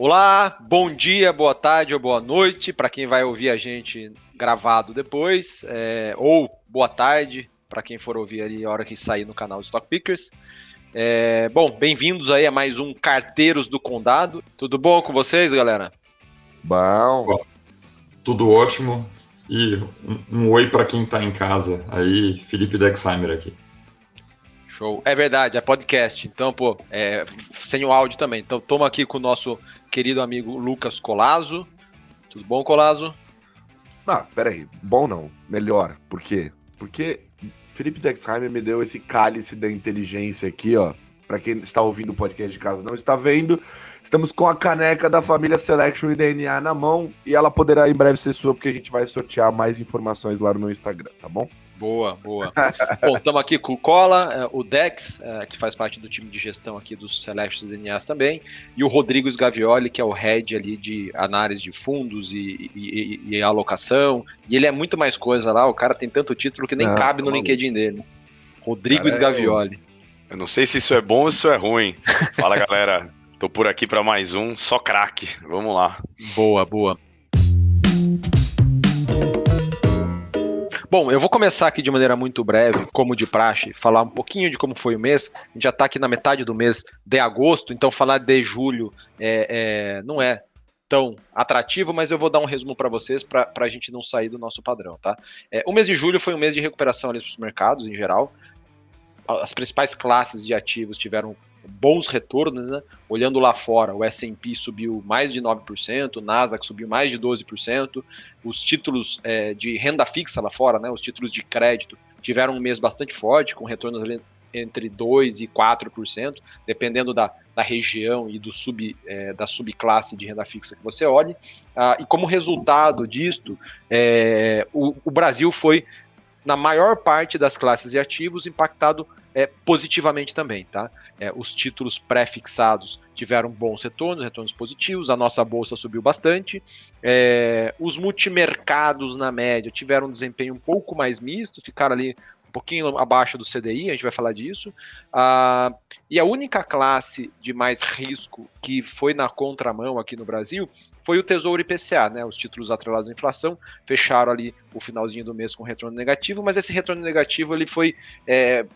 Olá, bom dia, boa tarde ou boa noite para quem vai ouvir a gente gravado depois, ou boa tarde para quem for ouvir ali a hora que sair no canal Stock Pickers. Bom, bem-vindos aí a mais um Carteiros do Condado. Tudo bom com vocês, galera? Bom, Tudo ótimo. E um oi para quem está em casa. Aí, Felipe Dexheimer aqui. Show. É verdade, é podcast. Então, sem o áudio também. Então, estamos aqui com o nosso querido amigo Lucas Colazo. Tudo bom, Colazo? peraí. Bom não, melhor. Por quê? Porque Felipe Dexheimer me deu esse cálice da inteligência aqui, ó. Pra quem está ouvindo o podcast de casa não está vendo, estamos com a caneca da família Selection e DNA na mão e ela poderá em breve ser sua, porque a gente vai sortear mais informações lá no meu Instagram, tá bom? Boa, boa. Bom, estamos aqui com o Cola, o Dex, que faz parte do time de gestão aqui dos Celestes DNAs também, e o Rodrigo Sgavioli, que é o head ali de análise de fundos e alocação, e ele é muito mais coisa lá, o cara tem tanto título que nem cabe no LinkedIn dele. Rodrigo Sgavioli. Eu não sei se isso é bom ou se isso é ruim. Fala, galera. Tô por aqui para mais um, só craque. Vamos lá. Boa, boa. Bom, eu vou começar aqui de maneira muito breve, como de praxe, falar um pouquinho de como foi o mês. A gente já está aqui na metade do mês de agosto, então falar de julho não é tão atrativo, mas eu vou dar um resumo para vocês para a gente não sair do nosso padrão, tá? O mês de julho foi um mês de recuperação ali para os mercados em geral. As principais classes de ativos tiveram bons retornos, né? Olhando lá fora, o S&P subiu mais de 9%, o Nasdaq subiu mais de 12%, os títulos de renda fixa lá fora, né? Os títulos de crédito tiveram um mês bastante forte, com retornos entre 2% e 4%, dependendo da região e da subclasse de renda fixa que você olhe. E como resultado disto, o Brasil foi, na maior parte das classes de ativos, impactado positivamente também, tá? Os títulos pré-fixados tiveram bons retornos positivos, a nossa bolsa subiu bastante, os multimercados na média tiveram um desempenho um pouco mais misto, ficaram ali um pouquinho abaixo do CDI, a gente vai falar disso, e a única classe de mais risco que foi na contramão aqui no Brasil foi o Tesouro IPCA, né? Os títulos atrelados à inflação fecharam ali o finalzinho do mês com retorno negativo, mas esse retorno negativo ele foi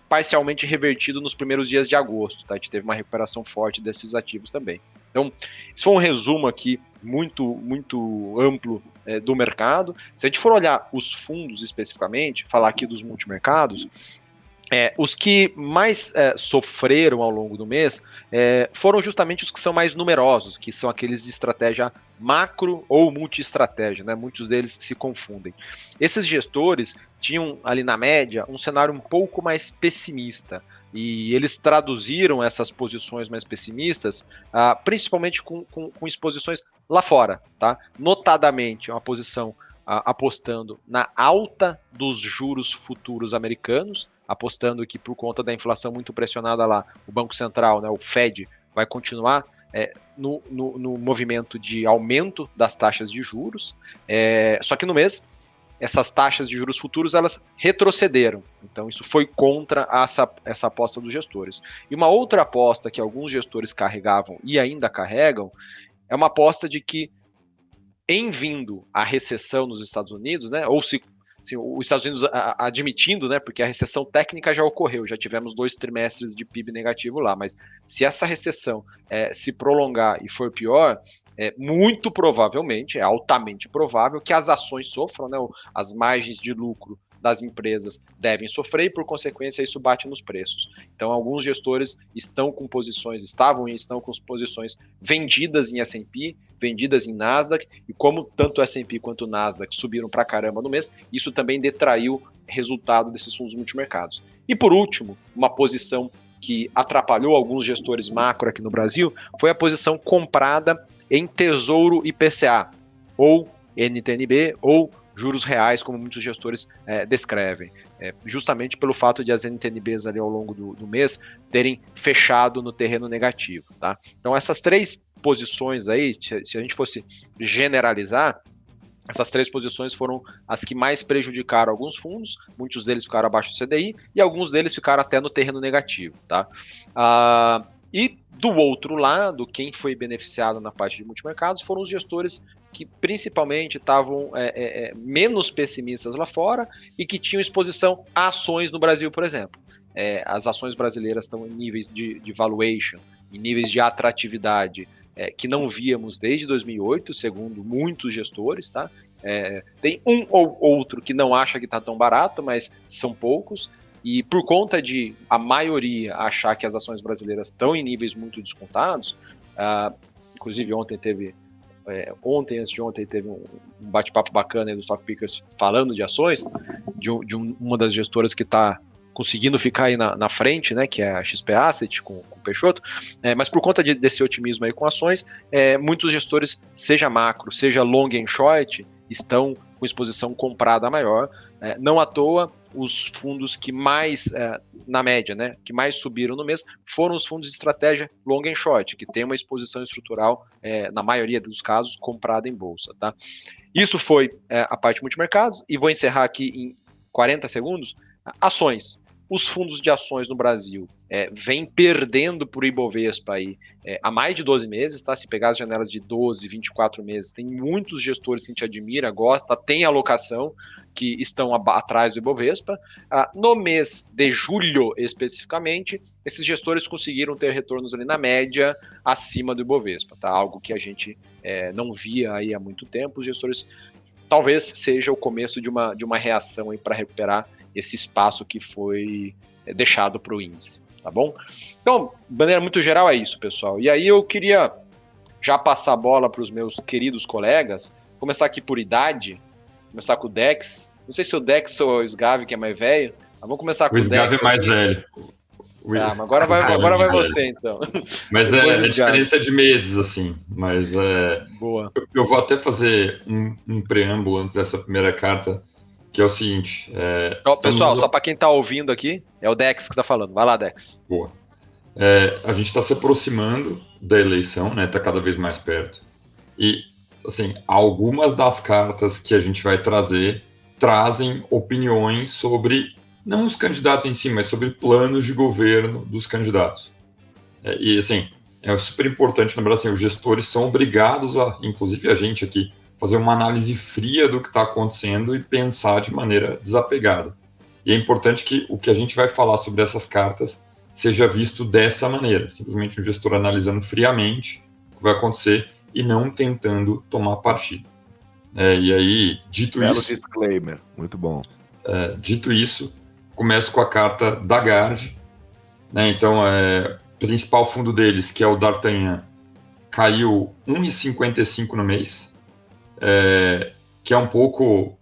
parcialmente revertido nos primeiros dias de agosto, tá? A gente teve uma recuperação forte desses ativos também. Então, isso foi um resumo aqui muito, muito amplo do mercado. Se a gente for olhar os fundos especificamente, falar aqui dos multimercados, os que mais sofreram ao longo do mês foram justamente os que são mais numerosos, que são aqueles de estratégia macro ou multi-estratégia, né? Muitos deles se confundem. Esses gestores tinham ali na média um cenário um pouco mais pessimista, e eles traduziram essas posições mais pessimistas, principalmente com exposições lá fora, tá? Notadamente, uma posição apostando na alta dos juros futuros americanos, apostando que por conta da inflação muito pressionada lá, o Banco Central, né, o Fed, vai continuar no movimento de aumento das taxas de juros, só que no mês, essas taxas de juros futuros, elas retrocederam, então isso foi contra essa aposta dos gestores. E uma outra aposta que alguns gestores carregavam e ainda carregam, é uma aposta de que em vindo a recessão nos Estados Unidos, né, ou se os Estados Unidos admitindo, né, porque a recessão técnica já ocorreu, já tivemos 2 trimestres de PIB negativo lá, mas se essa recessão se prolongar e for pior, muito provavelmente, é altamente provável que as ações sofram, né, as margens de lucro das empresas devem sofrer e, por consequência, isso bate nos preços. Então, alguns gestores estavam com posições vendidas em S&P, vendidas em Nasdaq, e como tanto o S&P quanto o Nasdaq subiram pra caramba no mês, isso também detraiu resultado desses fundos multimercados. E, por último, uma posição que atrapalhou alguns gestores macro aqui no Brasil foi a posição comprada em Tesouro IPCA, ou NTNB, ou juros reais, como muitos gestores descrevem, justamente pelo fato de as NTNBs ali ao longo do mês terem fechado no terreno negativo, tá? Então essas 3 posições aí, se a gente fosse generalizar, essas 3 posições foram as que mais prejudicaram alguns fundos, muitos deles ficaram abaixo do CDI e alguns deles ficaram até no terreno negativo, tá? E do outro lado, quem foi beneficiado na parte de multimercados foram os gestores que principalmente estavam menos pessimistas lá fora e que tinham exposição a ações no Brasil, por exemplo. As ações brasileiras estão em níveis de valuation, em níveis de atratividade que não víamos desde 2008, segundo muitos gestores, tá? Tem um ou outro que não acha que está tão barato, mas são poucos. E por conta de a maioria achar que as ações brasileiras estão em níveis muito descontados, inclusive ontem, antes de ontem, teve um bate-papo bacana aí do Stock Pickers falando de ações, de uma das gestoras que está conseguindo ficar aí na frente, né, que é a XP Asset, com o Peixoto, mas por conta desse otimismo aí com ações, muitos gestores, seja macro, seja long and short, estão com exposição comprada maior. Não à toa, os fundos que mais, na média, né, que mais subiram no mês, foram os fundos de estratégia long and short, que tem uma exposição estrutural, na maioria dos casos, comprada em bolsa. Tá? Isso foi a parte de multimercados, e vou encerrar aqui em 40 segundos. Ações. Os fundos de ações no Brasil vêm perdendo por Ibovespa aí, há mais de 12 meses, tá? Se pegar as janelas de 12, 24 meses, tem muitos gestores que a gente admira, gosta, tem alocação, que estão atrás do Ibovespa. No mês de julho, especificamente, esses gestores conseguiram ter retornos ali na média acima do Ibovespa, tá? Algo que a gente não via aí há muito tempo. Os gestores, talvez seja o começo de uma reação aí para recuperar esse espaço que foi deixado para o índice, tá bom? Então, de maneira muito geral é isso, pessoal. E aí eu queria já passar a bola para os meus queridos colegas, começar aqui por idade, começar com o Dex. Não sei se o Dex ou o Sgav, que é mais velho, mas vamos começar com o Dex. O Sgav é mais velho. Mas agora vai você, então. Mas a diferença é de meses, assim. Mas boa. Eu vou até fazer um preâmbulo antes dessa primeira carta, que é o seguinte... pessoal, só para quem está ouvindo aqui, é o Dex que está falando. Vai lá, Dex. Boa. A gente está se aproximando da eleição, né? Está cada vez mais perto. E, assim, algumas das cartas que a gente vai trazer trazem opiniões sobre, não os candidatos em si, mas sobre planos de governo dos candidatos. E, assim, é super importante lembrar, assim, os gestores são obrigados a, inclusive a gente aqui, fazer uma análise fria do que está acontecendo e pensar de maneira desapegada. E é importante que o que a gente vai falar sobre essas cartas seja visto dessa maneira, simplesmente um gestor analisando friamente o que vai acontecer e não tentando tomar partido. E aí, dito Belo isso... disclaimer, muito bom. Dito isso, começo com a carta da Gard, né? Então, o principal fundo deles, que é o D'Artagnan, caiu 1,55 no mês, que é um pouco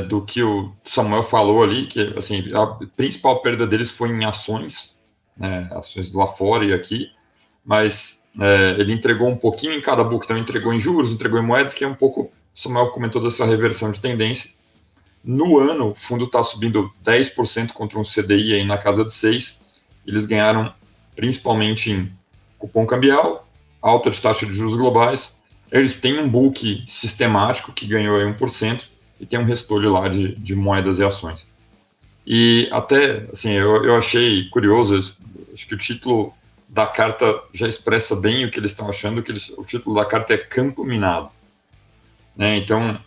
do que o Samuel falou ali, que assim, a principal perda deles foi em ações, né, ações lá fora e aqui, mas ele entregou um pouquinho em cada book, então entregou em juros, entregou em moedas, que é um pouco, o Samuel comentou dessa reversão de tendência. No ano, o fundo está subindo 10% contra um CDI aí na casa de 6%, eles ganharam principalmente em cupom cambial, alta de taxa de juros globais. Eles têm um book sistemático que ganhou aí 1% e tem um restolho lá de moedas e ações. E até, assim, eu achei curioso, acho que o título da carta já expressa bem o que eles estão achando, o título da carta é Campo Minado. Né? Então,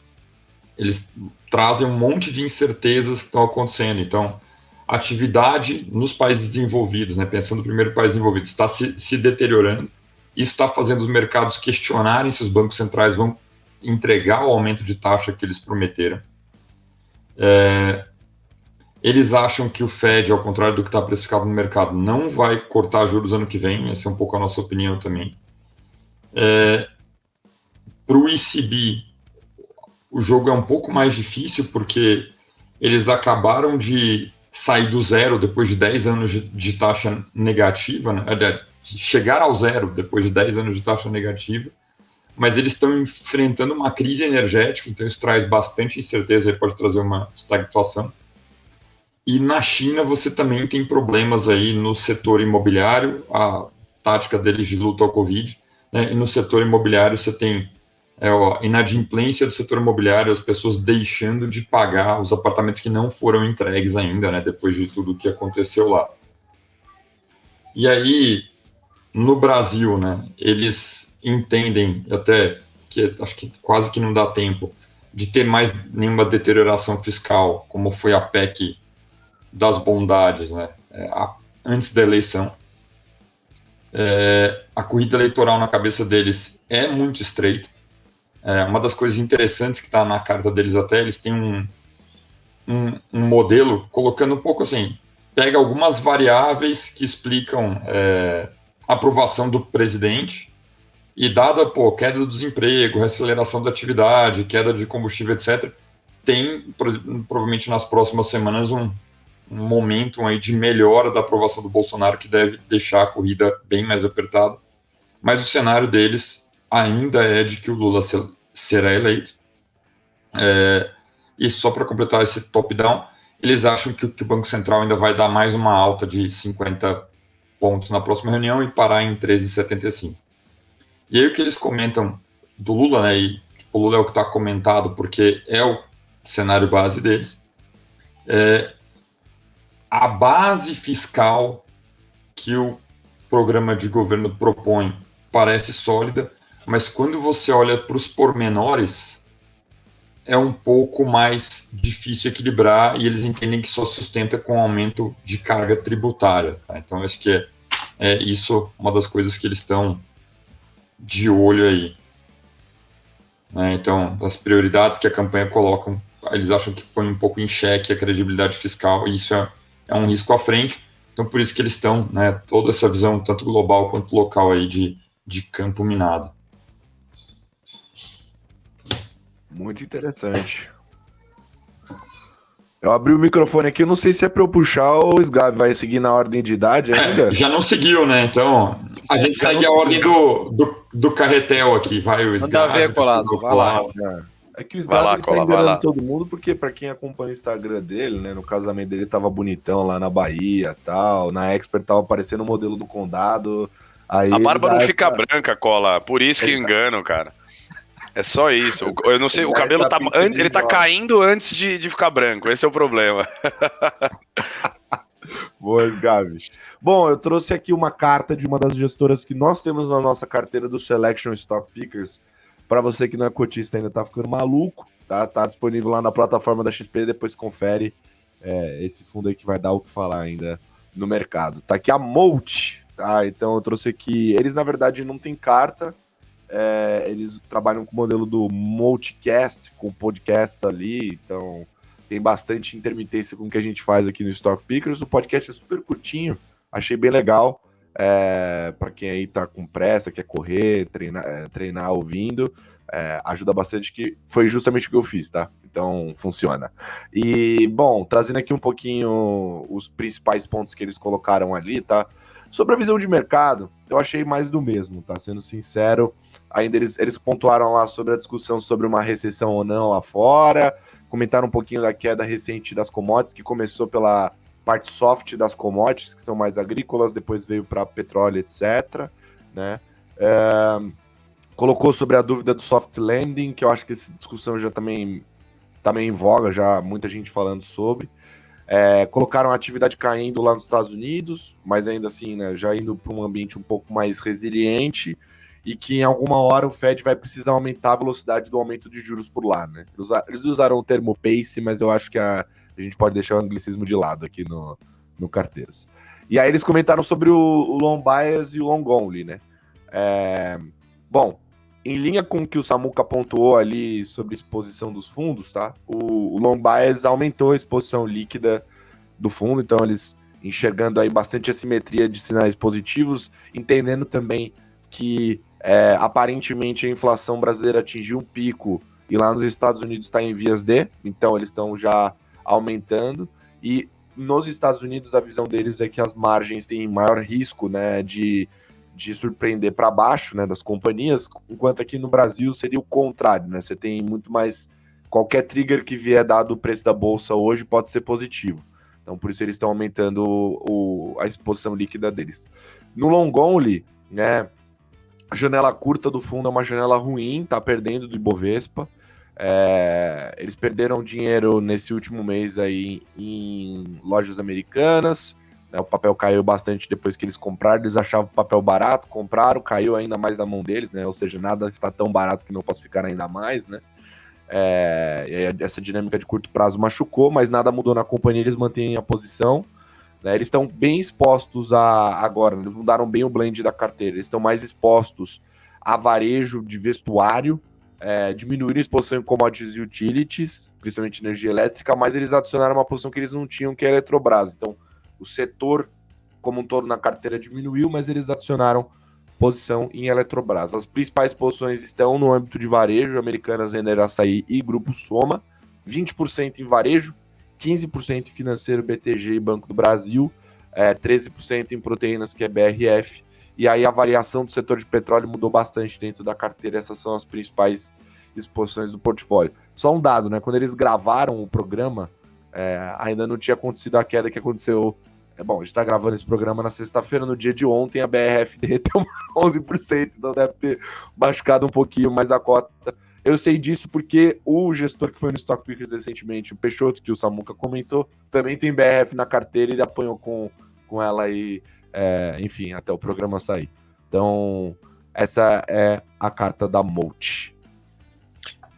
eles trazem um monte de incertezas que estão acontecendo. Então, atividade nos países desenvolvidos, né? Pensando no primeiro país desenvolvido, está se deteriorando. Isso está fazendo os mercados questionarem se os bancos centrais vão entregar o aumento de taxa que eles prometeram. Eles acham que o Fed, ao contrário do que está precificado no mercado, não vai cortar juros ano que vem. Essa é um pouco a nossa opinião também. Para o ECB, o jogo é um pouco mais difícil, porque eles acabaram de sair do zero depois de 10 anos de taxa negativa, né? Chegar ao zero depois de 10 anos de taxa negativa, mas eles estão enfrentando uma crise energética, então isso traz bastante incerteza e pode trazer uma estagflação. E na China você também tem problemas aí no setor imobiliário, a tática deles de luta ao Covid, né? E no setor imobiliário você tem a inadimplência do setor imobiliário, as pessoas deixando de pagar os apartamentos que não foram entregues ainda, né? Depois de tudo o que aconteceu lá. E aí, no Brasil, né, eles entendem até que acho que quase que não dá tempo de ter mais nenhuma deterioração fiscal, como foi a PEC das bondades, né, antes da eleição. A corrida eleitoral na cabeça deles é muito estreita. Uma das coisas interessantes que está na carta deles até, eles têm um modelo colocando um pouco assim, pega algumas variáveis que explicam a aprovação do presidente e dada, queda do desemprego, aceleração da atividade, queda de combustível, etc., tem, provavelmente nas próximas semanas, um momento aí de melhora da aprovação do Bolsonaro que deve deixar a corrida bem mais apertada. Mas o cenário deles ainda é de que o Lula será eleito. E só para completar esse top-down, eles acham que o Banco Central ainda vai dar mais uma alta de 50 pontos na próxima reunião e parar em 13,75. E aí o que eles comentam do Lula, né, e o Lula é o que está comentado porque é o cenário base deles, a base fiscal que o programa de governo propõe parece sólida, mas quando você olha para os pormenores, é um pouco mais difícil equilibrar e eles entendem que só sustenta com aumento de carga tributária. Tá? Então, acho que é isso uma das coisas que eles estão de olho aí. Então, as prioridades que a campanha coloca, eles acham que põe um pouco em xeque a credibilidade fiscal, e isso é um risco à frente. Então, por isso que eles estão, toda essa visão, tanto global quanto local, aí de campo minado. Muito interessante. Eu abri o microfone aqui, eu não sei se é para eu puxar ou o Sgav vai seguir na ordem de idade ainda. Já não seguiu, né? Então, a gente segue a ordem do carretel aqui. Vai o Sgav. Manda ver, Colasso, vai lá. É que o Sgav tá enganando todo mundo, porque para quem acompanha o Instagram dele, né, no casamento dele tava bonitão lá na Bahia, tal, na Expert tava aparecendo o modelo do condado. Aí a barba não fica branca, Cola, por isso que engano, cara. É só isso. Eu não sei, o cabelo ele tá caindo antes de ficar branco. Esse é o problema. Boa, Gabi. Bom, eu trouxe aqui uma carta de uma das gestoras que nós temos na nossa carteira do Selection Stock Pickers. Para você que não é cotista ainda tá ficando maluco, tá? Tá disponível lá na plataforma da XP, depois confere esse fundo aí que vai dar o que falar ainda no mercado. Tá aqui a Molt, tá? Então eu trouxe aqui, eles na verdade não tem carta, eles trabalham com o modelo do Multicast, com podcast ali, então tem bastante intermitência com o que a gente faz aqui no Stock Pickers. O podcast é super curtinho, achei bem legal, para quem aí tá com pressa, quer correr, treinar ouvindo, ajuda bastante, que foi justamente o que eu fiz, tá? Então funciona. E, bom, trazendo aqui um pouquinho os principais pontos que eles colocaram ali, tá? Sobre a visão de mercado, eu achei mais do mesmo, tá? Sendo sincero, ainda eles pontuaram lá sobre a discussão sobre uma recessão ou não lá fora, comentaram um pouquinho da queda recente das commodities, que começou pela parte soft das commodities, que são mais agrícolas, depois veio para petróleo, etc. Né? Colocou sobre a dúvida do soft landing, que eu acho que essa discussão já também está meio em voga, já muita gente falando sobre. Colocaram a atividade caindo lá nos Estados Unidos, mas ainda assim, né, já indo para um ambiente um pouco mais resiliente, e que em alguma hora o Fed vai precisar aumentar a velocidade do aumento de juros por lá, né? Eles usaram o termo pace, mas eu acho que a gente pode deixar o anglicismo de lado aqui no Carteiros. E aí eles comentaram sobre o long bias e o long only, né? Bom, em linha com o que o Samuca pontuou ali sobre exposição dos fundos, tá? O long bias aumentou a exposição líquida do fundo, então eles enxergando aí bastante assimetria de sinais positivos, entendendo também que aparentemente a inflação brasileira atingiu um pico e lá nos Estados Unidos está em vias de, então eles estão já aumentando, e nos Estados Unidos a visão deles é que as margens têm maior risco, né, de surpreender para baixo, né, das companhias, enquanto aqui no Brasil seria o contrário, né, você tem muito mais, qualquer trigger que vier dado o preço da bolsa hoje pode ser positivo, então por isso eles estão aumentando a exposição líquida deles. No long only, né, a janela curta do fundo é uma janela ruim, tá perdendo do Ibovespa. Eles perderam dinheiro nesse último mês aí em lojas americanas, né? O papel caiu bastante depois que eles compraram, eles achavam o papel barato, compraram, caiu ainda mais na mão deles, né? Ou seja, nada está tão barato que não possa ficar ainda mais, né? E aí essa dinâmica de curto prazo machucou, mas nada mudou na companhia, eles mantêm a posição, né? Eles estão bem expostos agora, eles mudaram bem o blend da carteira, eles estão mais expostos a varejo de vestuário, diminuíram a exposição em commodities e utilities, principalmente energia elétrica, mas eles adicionaram uma posição que eles não tinham, que é a Eletrobras. Então, o setor como um todo na carteira diminuiu, mas eles adicionaram posição em Eletrobras. As principais posições estão no âmbito de varejo, Americanas, Renner Açaí e Grupo Soma, 20% em varejo, 15% em financeiro, BTG e Banco do Brasil, 13% em proteínas, que é BRF, e aí a variação do setor de petróleo mudou bastante dentro da carteira. Essas são as principais exposições do portfólio. Só um dado, né? Quando eles gravaram o programa, ainda não tinha acontecido a queda que aconteceu. Bom, a gente está gravando esse programa na sexta-feira, no dia de ontem a BRF derreteu 11%, então deve ter machucado um pouquinho mais a cota. Eu sei disso porque o gestor que foi no Stock Pickers recentemente, o Peixoto, que o Samuca comentou, também tem BRF na carteira e ele apanhou com ela aí, enfim, até o programa sair. Então, essa é a carta da Molt.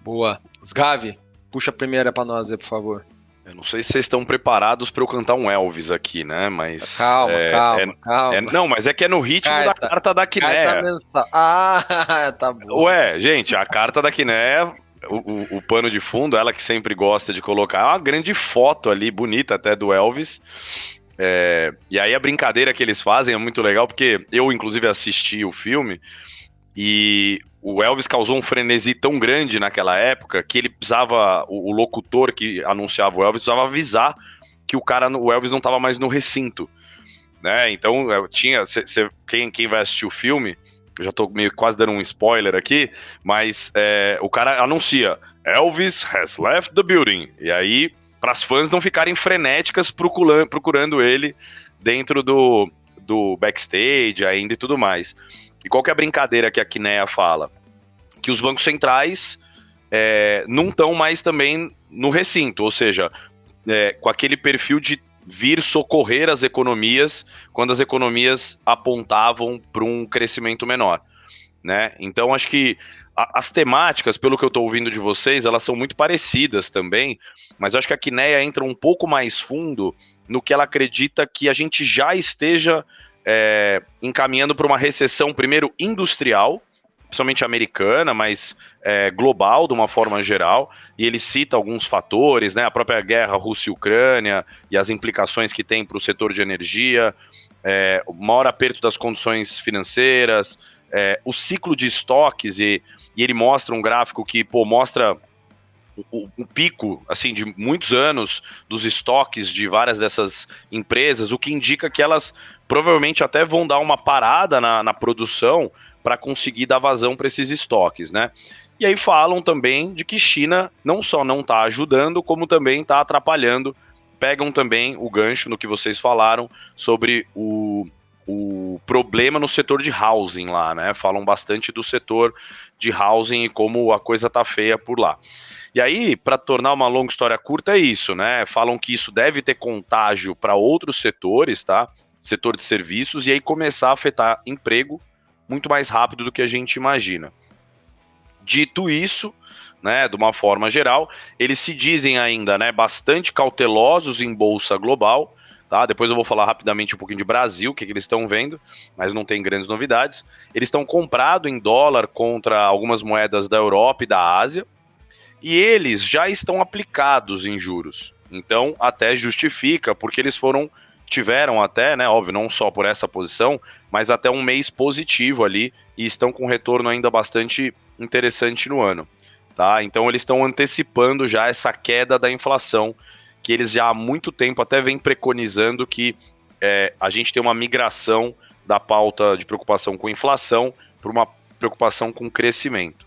Boa. Sgavi, puxa a primeira para nós aí, por favor. Eu não sei se vocês estão preparados para eu cantar um Elvis aqui, né? Mas calma. Não, mas é que é no ritmo da carta da Quinéia. Tá bom. Ué, gente, a carta da Quinéia, o pano de fundo, ela que sempre gosta de colocar, é uma grande foto ali, bonita até, do Elvis. E aí a brincadeira que eles fazem é muito legal, porque eu, inclusive, assisti o filme e o Elvis causou um frenesi tão grande naquela época que ele precisava, o locutor que anunciava o Elvis precisava avisar que o Elvis não estava mais no recinto, né? Então tinha, quem vai assistir o filme, eu já tô meio quase dando um spoiler aqui, mas o cara anuncia, Elvis has left the building, e aí para as fãs não ficarem frenéticas procurando ele dentro do backstage ainda e tudo mais. E qual que é a brincadeira que a Quinéia fala? Que os bancos centrais não estão mais também no recinto, ou seja, com aquele perfil de vir socorrer as economias quando as economias apontavam para um crescimento menor, né? Então, acho que as temáticas, pelo que eu estou ouvindo de vocês, elas são muito parecidas também, mas eu acho que a Quinéia entra um pouco mais fundo no que ela acredita que a gente já esteja encaminhando para uma recessão, primeiro, industrial, principalmente americana, mas global, de uma forma geral, e ele cita alguns fatores, né, a própria guerra Rússia e Ucrânia, e as implicações que tem para o setor de energia, o maior aperto das condições financeiras, o ciclo de estoques, e ele mostra um gráfico que, mostra o pico, assim, de muitos anos dos estoques de várias dessas empresas, o que indica que elas provavelmente até vão dar uma parada na produção para conseguir dar vazão para esses estoques, né? E aí falam também de que China não só não está ajudando, como também está atrapalhando. Pegam também o gancho no que vocês falaram sobre o problema no setor de housing lá, né? Falam bastante do setor de housing e como a coisa tá feia por lá. E aí, para tornar uma longa história curta, é isso, né? Falam que isso deve ter contágio para outros setores, tá? Setor de serviços, e aí começar a afetar emprego muito mais rápido do que a gente imagina. Dito isso, né, de uma forma geral, eles se dizem ainda, né, bastante cautelosos em bolsa global, tá? Depois eu vou falar rapidamente um pouquinho de Brasil, o que eles estão vendo, mas não tem grandes novidades. Eles estão comprados em dólar contra algumas moedas da Europa e da Ásia, e eles já estão aplicados em juros. Então, até justifica, porque eles tiveram até, né, óbvio, não só por essa posição, mas até um mês positivo ali, e estão com um retorno ainda bastante interessante no ano, tá? Então eles estão antecipando já essa queda da inflação, que eles já há muito tempo até vêm preconizando que a gente tem uma migração da pauta de preocupação com inflação para uma preocupação com crescimento.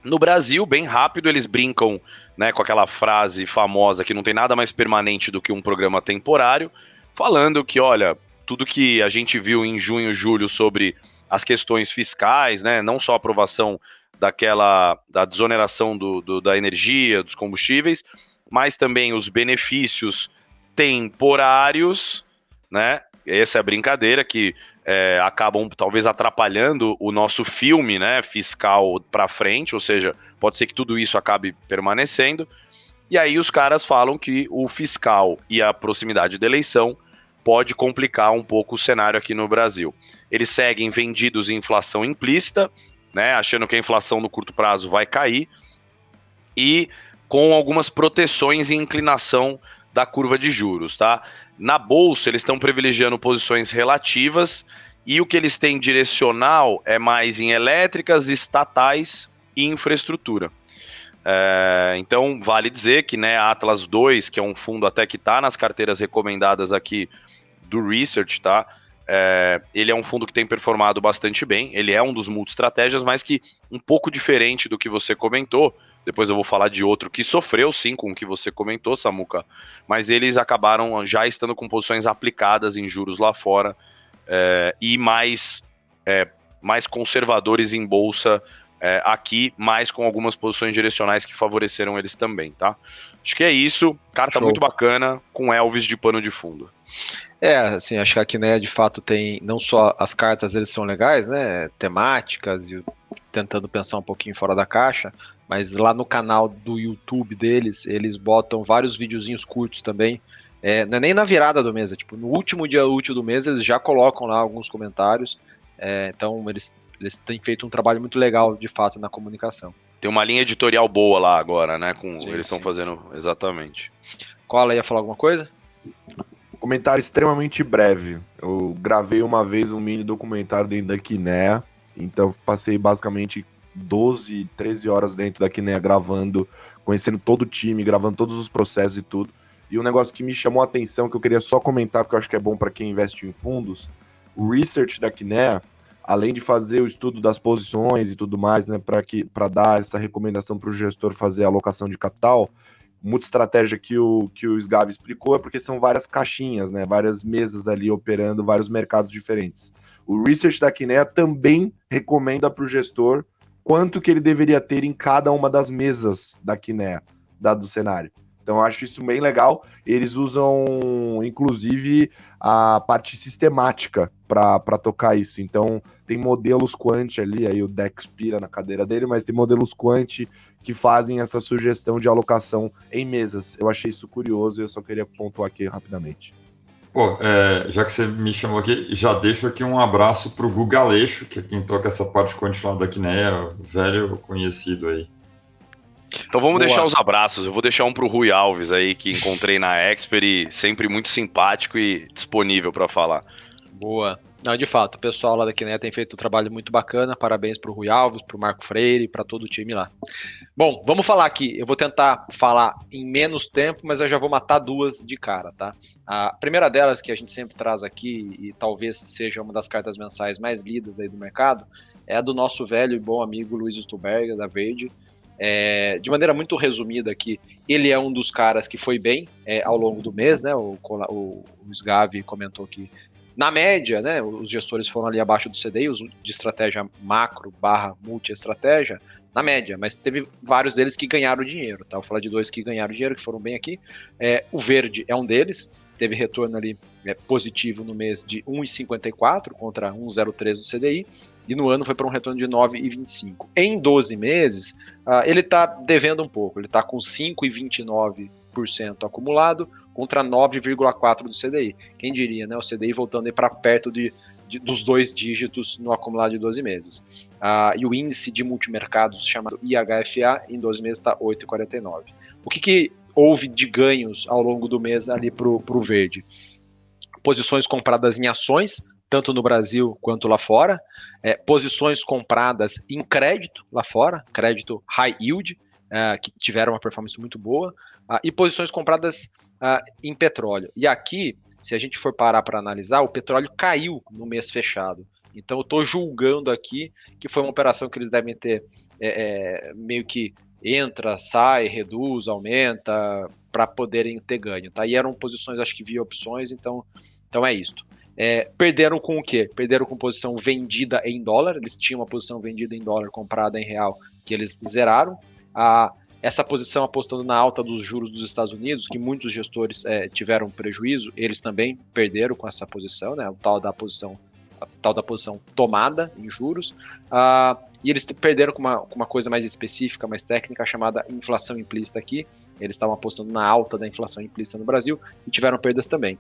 No Brasil, bem rápido, eles brincam, né, com aquela frase famosa que não tem nada mais permanente do que um programa temporário, falando que, olha, tudo que a gente viu em junho, julho sobre as questões fiscais, né, não só a aprovação da desoneração da energia, dos combustíveis, mas também os benefícios temporários né? Essa é a brincadeira que acabam talvez atrapalhando o nosso filme, né, fiscal para frente, ou seja, pode ser que tudo isso acabe permanecendo. E aí os caras falam que o fiscal e a proximidade da eleição pode complicar um pouco o cenário aqui no Brasil. Eles seguem vendidos em inflação implícita, né, achando que a inflação no curto prazo vai cair, e com algumas proteções e inclinação da curva de juros, tá? Na bolsa, eles estão privilegiando posições relativas e o que eles têm direcional é mais em elétricas, estatais e infraestrutura. Então, vale dizer que, né, a Atlas 2, que é um fundo até que está nas carteiras recomendadas aqui do Research, tá? Ele é um fundo que tem performado bastante bem, ele é um dos multi-estratégias, mas que um pouco diferente do que você comentou. Depois eu vou falar de outro que sofreu, sim, com o que você comentou, Samuca, mas eles acabaram já estando com posições aplicadas em juros lá fora e mais conservadores em bolsa aqui, mas com algumas posições direcionais que favoreceram eles também, tá? Acho que é isso, carta Show. muito bacana, com Elvis de pano de fundo. Assim, acho que a Quinéia de fato tem, não só as cartas eles são legais, né, temáticas e tentando pensar um pouquinho fora da caixa, mas lá no canal do YouTube deles, eles botam vários videozinhos curtos também, não é nem na virada do mês, tipo, no último dia útil do mês eles já colocam lá alguns comentários, então eles têm feito um trabalho muito legal, de fato, na comunicação. Tem uma linha editorial boa lá agora, né, Sim, eles estão fazendo, exatamente. Cola, ia falar alguma coisa? Comentário extremamente breve. Eu gravei uma vez um mini documentário dentro da Quinéia, então passei basicamente 12, 13 horas dentro da Quinéia gravando, conhecendo todo o time, gravando todos os processos e tudo. E um negócio que me chamou a atenção, que eu queria só comentar, porque eu acho que é bom para quem investe em fundos, o research da Quinéia, além de fazer o estudo das posições e tudo mais, né, para dar essa recomendação para o gestor fazer a alocação de capital, muita estratégia que o Sgav explicou é porque são várias caixinhas, né, várias mesas ali operando vários mercados diferentes. O research da Quinéia também recomenda para o gestor quanto que ele deveria ter em cada uma das mesas da Quinéia, dado o cenário. Então eu acho isso bem legal. Eles usam, inclusive, a parte sistemática para tocar isso. Então tem modelos quant ali, aí o Dex pira na cadeira dele, mas tem modelos quant que fazem essa sugestão de alocação em mesas. Eu achei isso curioso e eu só queria pontuar aqui rapidamente. Pô, já que você me chamou aqui, já deixo aqui um abraço pro Guga Aleixo, que é quem toca essa parte continuada da Quinéia, velho conhecido aí. Então vamos Boa. deixar os abraços. Eu vou deixar um pro Rui Alves aí, que encontrei na Expert e sempre muito simpático e disponível para falar. Boa. Não, de fato, o pessoal lá da Quinéia tem feito um trabalho muito bacana. Parabéns pro Rui Alves, pro Marco Freire, para todo o time lá. Bom, vamos falar aqui. Eu vou tentar falar em menos tempo, mas eu já vou matar duas de cara, tá? A primeira delas, que a gente sempre traz aqui, e talvez seja uma das cartas mensais mais lidas aí do mercado, é a do nosso velho e bom amigo Luiz Stuberger, da Verde. De maneira muito resumida aqui, ele é um dos caras que foi bem ao longo do mês, né? O Sgav comentou que na média, né, os gestores foram ali abaixo do CDI, os de estratégia macro / multi-estratégia, na média, mas teve vários deles que ganharam dinheiro, tá? Vou falar de dois que ganharam dinheiro, que foram bem aqui. O Verde é um deles, teve retorno ali positivo no mês de 1,54 contra 1,03 do CDI, e no ano foi para um retorno de 9,25. Em 12 meses, ele está devendo um pouco, ele está com 5,29% acumulado contra 9,4% do CDI. Quem diria, né? O CDI voltando para perto dos 2 dígitos no acumulado de 12 meses. E o índice de multimercados, chamado IHFA, em 12 meses está 8,49. O que houve de ganhos ao longo do mês ali para o Verde? Posições compradas em ações, tanto no Brasil quanto lá fora, posições compradas em crédito lá fora, crédito high yield, que tiveram uma performance muito boa, e posições compradas em petróleo. E aqui, se a gente for parar para analisar, o petróleo caiu no mês fechado. Então eu estou julgando aqui que foi uma operação que eles devem ter meio que entra, sai, reduz, aumenta, para poderem ter ganho. Tá? E eram posições, acho que via opções, então é isto. Perderam com o quê? Perderam com posição vendida em dólar, eles tinham uma posição vendida em dólar, comprada em real, que eles zeraram. essa posição apostando na alta dos juros dos Estados Unidos, que muitos gestores tiveram prejuízo, eles também perderam com essa posição, né, a tal da posição tomada em juros, e eles perderam com uma coisa mais específica, mais técnica, chamada inflação implícita aqui. Eles estavam apostando na alta da inflação implícita no Brasil e tiveram perdas também.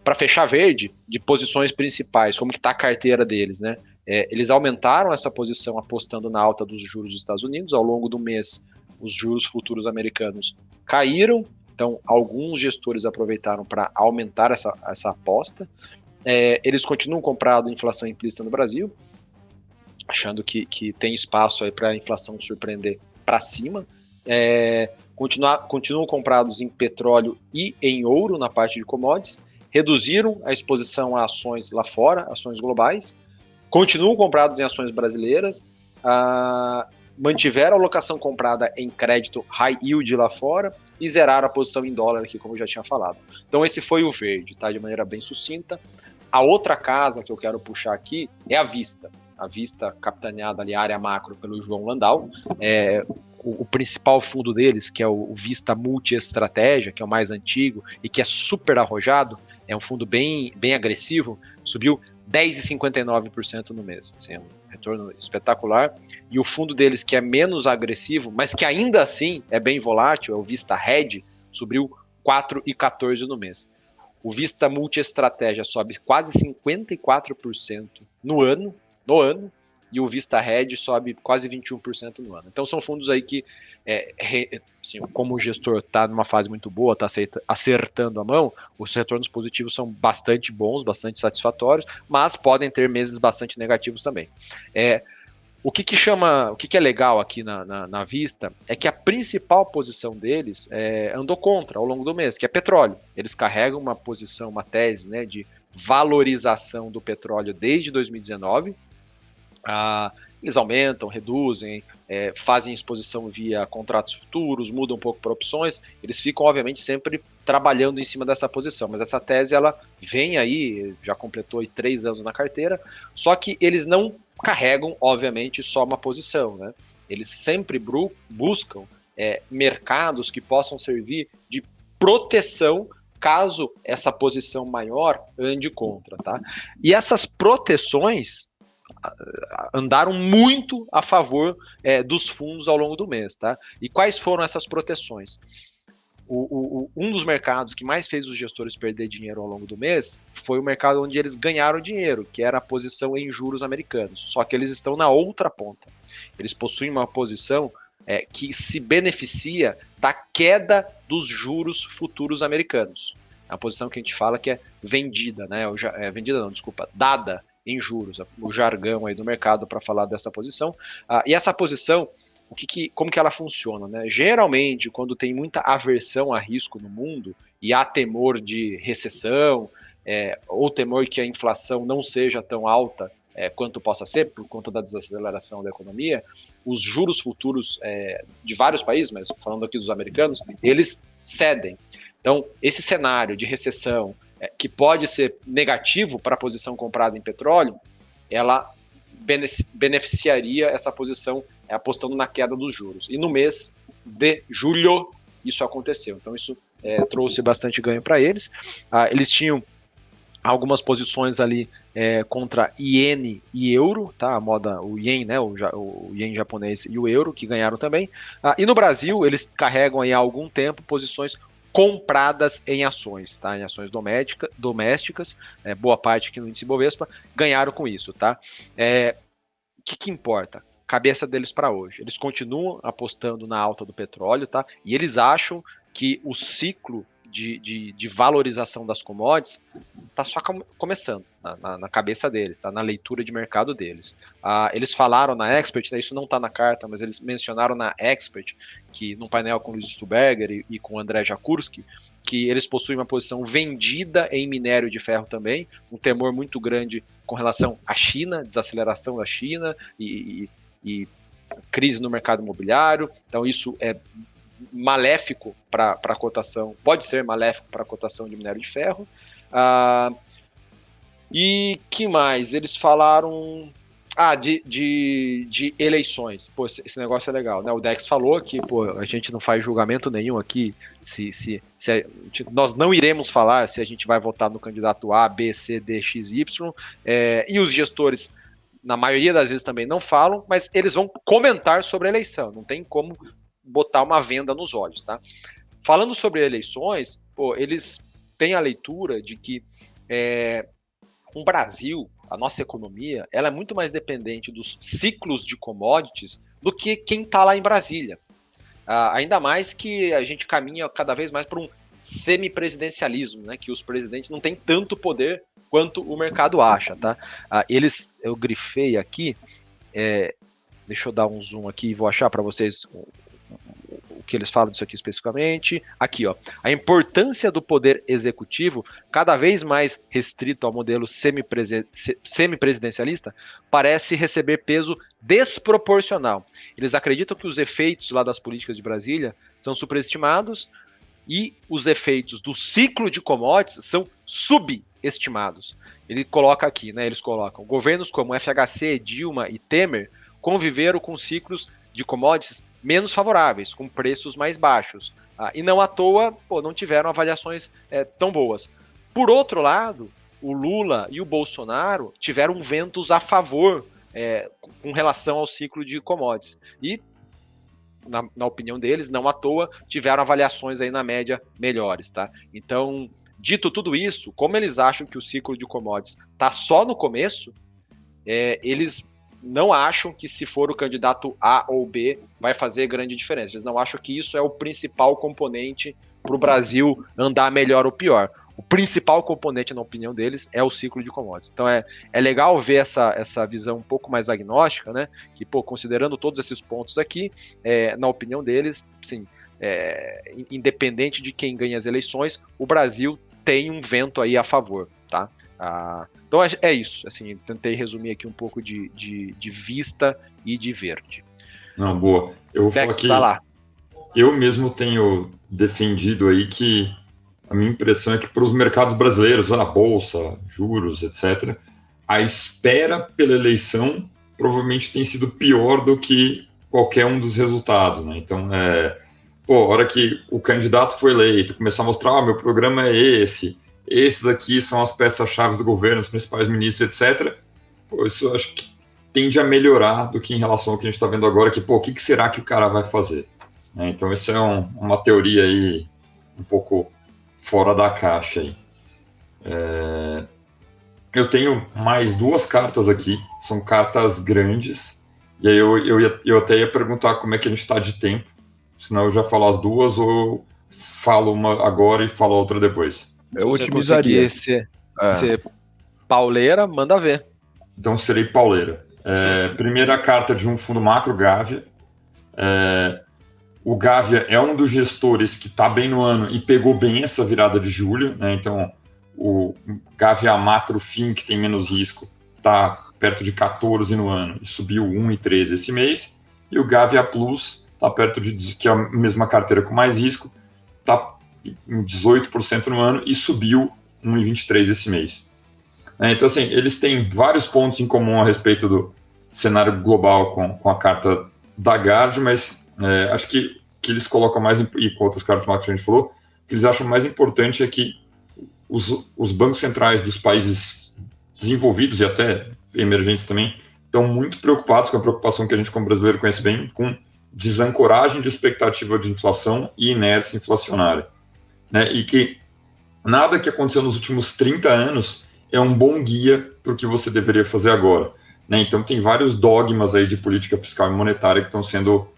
Para fechar verde, de posições principais, como que está a carteira deles, né? Eles aumentaram essa posição apostando na alta dos juros dos Estados Unidos. Ao longo do mês, os juros futuros americanos caíram, então alguns gestores aproveitaram para aumentar essa aposta. Eles continuam comprando inflação implícita no Brasil, achando que tem espaço para a inflação surpreender para cima. Continuam comprados em petróleo e em ouro na parte de commodities, reduziram a exposição a ações lá fora, ações globais, continuam comprados em ações brasileiras, mantiveram a alocação comprada em crédito high yield lá fora e zeraram a posição em dólar aqui, como eu já tinha falado. Então esse foi o verde, tá? De maneira bem sucinta. A outra casa que eu quero puxar aqui é a Vista. A Vista, capitaneada ali, área macro, pelo João Landau. O principal fundo deles, que é o Vista Multi-Estratégia, que é o mais antigo e que é super arrojado, é um fundo bem agressivo, subiu 10,59% no mês. Assim, é um retorno espetacular. E o fundo deles, que é menos agressivo, mas que ainda assim é bem volátil, é o Vista Red, subiu 4,14% no mês. O Vista Multi-Estratégia sobe quase 54% no ano, e o Vista Red sobe quase 21% no ano. Então são fundos aí que, assim, como o gestor está numa fase muito boa, está acertando a mão, os retornos positivos são bastante bons, bastante satisfatórios, mas podem ter meses bastante negativos também. O que é legal aqui na Vista é que a principal posição deles andou contra ao longo do mês, que é petróleo. Eles carregam uma posição, uma tese, né, de valorização do petróleo desde 2019. Eles aumentam, reduzem, fazem exposição via contratos futuros, mudam um pouco para opções. Eles ficam, obviamente, sempre trabalhando em cima dessa posição, mas essa tese ela vem aí, já completou 3 anos na carteira, só que eles não carregam, obviamente, só uma posição, né? Eles sempre buscam mercados que possam servir de proteção caso essa posição maior ande contra, tá? E essas proteções andaram muito a favor dos fundos ao longo do mês, tá? E quais foram essas proteções? Um dos mercados que mais fez os gestores perder dinheiro ao longo do mês foi o mercado onde eles ganharam dinheiro, que era a posição em juros americanos. Só que eles estão na outra ponta. Eles possuem uma posição que se beneficia da queda dos juros futuros americanos. É uma posição que a gente fala que é vendida, né? Dada em juros, o jargão aí do mercado para falar dessa posição. E essa posição, como que ela funciona, né? Geralmente, quando tem muita aversão a risco no mundo e há temor de recessão, ou temor que a inflação não seja tão alta quanto possa ser, por conta da desaceleração da economia, os juros futuros de vários países, mas falando aqui dos americanos, eles cedem. Então, esse cenário de recessão, que pode ser negativo para a posição comprada em petróleo, ela beneficiaria essa posição apostando na queda dos juros. E no mês de julho, isso aconteceu. Então, isso trouxe bastante ganho para eles. Eles tinham algumas posições ali contra iene e euro, tá? A moda, o ien, né? O ien japonês e o euro, que ganharam também. E no Brasil, eles carregam aí há algum tempo posições compradas em ações, tá? Em ações domésticas, boa parte aqui no índice Bovespa, ganharam com isso, tá? O que importa? Cabeça deles para hoje. Eles continuam apostando na alta do petróleo, tá? E eles acham que o ciclo de valorização das commodities está só começando na cabeça deles, tá? Na leitura de mercado deles. Eles falaram na Expert, né, isso não está na carta, mas eles mencionaram na Expert, que num painel com o Luiz Stuberger e com o André Jakurski, que eles possuem uma posição vendida em minério de ferro também, um temor muito grande com relação à China, desaceleração da China e crise no mercado imobiliário. Então isso é maléfico para a cotação, pode ser maléfico para a cotação de minério de ferro. E que mais? Eles falaram De eleições. Pô, esse negócio é legal, né? O Dex falou que, pô, a gente não faz julgamento nenhum aqui nós não iremos falar se a gente vai votar no candidato A, B, C, D, X, Y, e os gestores, na maioria das vezes, também não falam, mas eles vão comentar sobre a eleição, não tem como botar uma venda nos olhos, tá? Falando sobre eleições, pô, eles têm a leitura de que o Brasil, a nossa economia, ela é muito mais dependente dos ciclos de commodities do que quem está lá em Brasília. Ainda mais que a gente caminha cada vez mais para um semipresidencialismo, né? Que os presidentes não têm tanto poder quanto o mercado acha, tá? Eu grifei aqui, deixa eu dar um zoom aqui e vou achar para vocês o que eles falam disso aqui especificamente. Aqui, ó, a importância do poder executivo, cada vez mais restrito ao modelo semipresidencialista, parece receber peso desproporcional. Eles acreditam que os efeitos lá das políticas de Brasília são superestimados e os efeitos do ciclo de commodities são subestimados. Ele coloca aqui, né? Eles colocam: governos como FHC, Dilma e Temer conviveram com ciclos de commodities menos favoráveis, com preços mais baixos. E não à toa, não tiveram avaliações tão boas. Por outro lado, o Lula e o Bolsonaro tiveram ventos a favor com relação ao ciclo de commodities. E, na opinião deles, não à toa, tiveram avaliações aí na média melhores, tá? Então, dito tudo isso, como eles acham que o ciclo de commodities está só no começo, eles não acham que, se for o candidato A ou B, vai fazer grande diferença. Eles não acham que isso é o principal componente para o Brasil andar melhor ou pior. O principal componente, na opinião deles, é o ciclo de commodities. Então é legal ver essa visão um pouco mais agnóstica, né? Que, considerando todos esses pontos aqui, na opinião deles, sim, independente de quem ganha as eleições, o Brasil tem um vento aí a favor, tá? Então é isso, assim, tentei resumir aqui um pouco de vista e de verde. Não, boa. Eu vou falar que eu mesmo tenho defendido aí que a minha impressão é que para os mercados brasileiros, a bolsa, juros, etc., a espera pela eleição provavelmente tem sido pior do que qualquer um dos resultados, né? Então, a hora que o candidato foi eleito, começar a mostrar, meu programa é esse, esses aqui são as peças-chave do governo, os principais ministros, etc. Isso eu acho que tende a melhorar do que em relação ao que a gente está vendo agora, que, o que será que o cara vai fazer? Então, isso é uma teoria aí um pouco fora da caixa aí. Eu tenho mais duas cartas aqui, são cartas grandes, e aí eu até ia perguntar como é que a gente está de tempo, senão eu já falo as duas, ou falo uma agora e falo a outra depois. Eu otimizaria. Se pauleira, manda ver. Então serei pauleira. Primeira carta de um fundo macro, Gávea. O Gávea é um dos gestores que está bem no ano e pegou bem essa virada de julho, né? Então, o Gávea Macro FIM, que tem menos risco, está perto de 14 no ano e subiu 1,13 esse mês. E o Gávea Plus está perto de, que é a mesma carteira com mais risco, está em 18% no ano e subiu 1,23 esse mês. Então, assim, eles têm vários pontos em comum a respeito do cenário global com a carta da Gard, mas acho que eles colocam mais, e com outras cartas macro que a gente falou, o que eles acham mais importante é que os bancos centrais dos países desenvolvidos e até emergentes também estão muito preocupados com a preocupação que a gente, como brasileiro, conhece bem, com desancoragem de expectativa de inflação e inércia inflacionária. E que nada que aconteceu nos últimos 30 anos é um bom guia para o que você deveria fazer agora. Então tem vários dogmas aí de política fiscal e monetária que estão sendo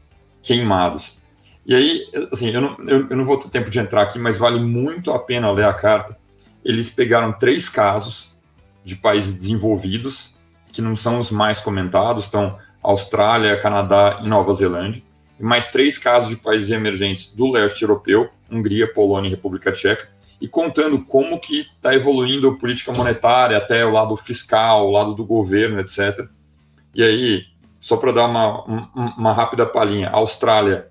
queimados. E aí, assim, eu não vou ter tempo de entrar aqui, mas vale muito a pena ler a carta. Eles pegaram 3 casos de países desenvolvidos, que não são os mais comentados, estão Austrália, Canadá e Nova Zelândia, e mais 3 casos de países emergentes do leste europeu, Hungria, Polônia e República Tcheca, e contando como que está evoluindo a política monetária, até o lado fiscal, o lado do governo, etc. E aí, só para dar uma rápida palhinha, a Austrália,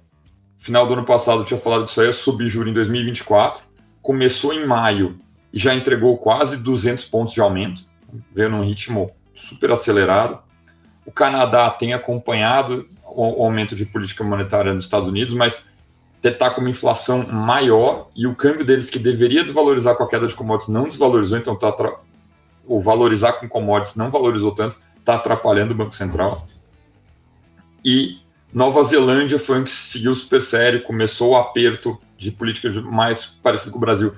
final do ano passado, eu tinha falado disso aí, subir juro em 2024, começou em maio e já entregou quase 200 pontos de aumento, veio num ritmo super acelerado. o Canadá tem acompanhado o aumento de política monetária nos Estados Unidos, mas está com uma inflação maior e o câmbio deles, que deveria desvalorizar com a queda de commodities, não desvalorizou, então o valorizar com commodities não valorizou tanto, está atrapalhando o Banco Central. E Nova Zelândia foi um que seguiu super sério, começou o aperto de política mais parecido com o Brasil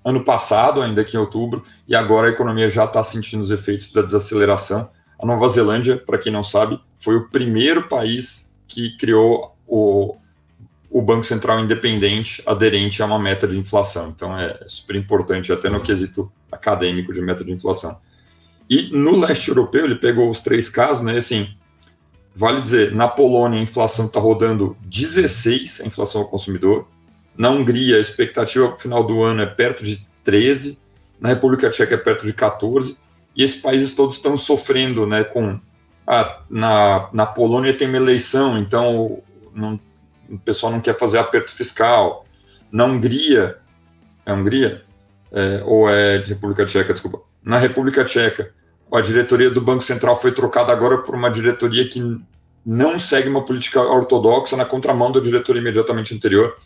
ano passado, ainda aqui em outubro, e agora a economia já está sentindo os efeitos da desaceleração. A Nova Zelândia, para quem não sabe, foi o primeiro país que criou o Banco Central independente aderente a uma meta de inflação. Então é super importante, até no quesito acadêmico de meta de inflação. E no leste europeu, ele pegou os 3 casos, né? Assim, vale dizer, na Polônia a inflação está rodando 16, a inflação ao consumidor. Na Hungria, a expectativa para o final do ano é perto de 13. Na República Tcheca é perto de 14. E esses países todos estão sofrendo, né? Na Polônia tem uma eleição, então o pessoal não quer fazer aperto fiscal. Na Hungria, é Hungria? Ou é República Tcheca, desculpa. Na República Tcheca, a diretoria do Banco Central foi trocada agora por uma diretoria que não segue uma política ortodoxa, na contramão da diretoria imediatamente anterior.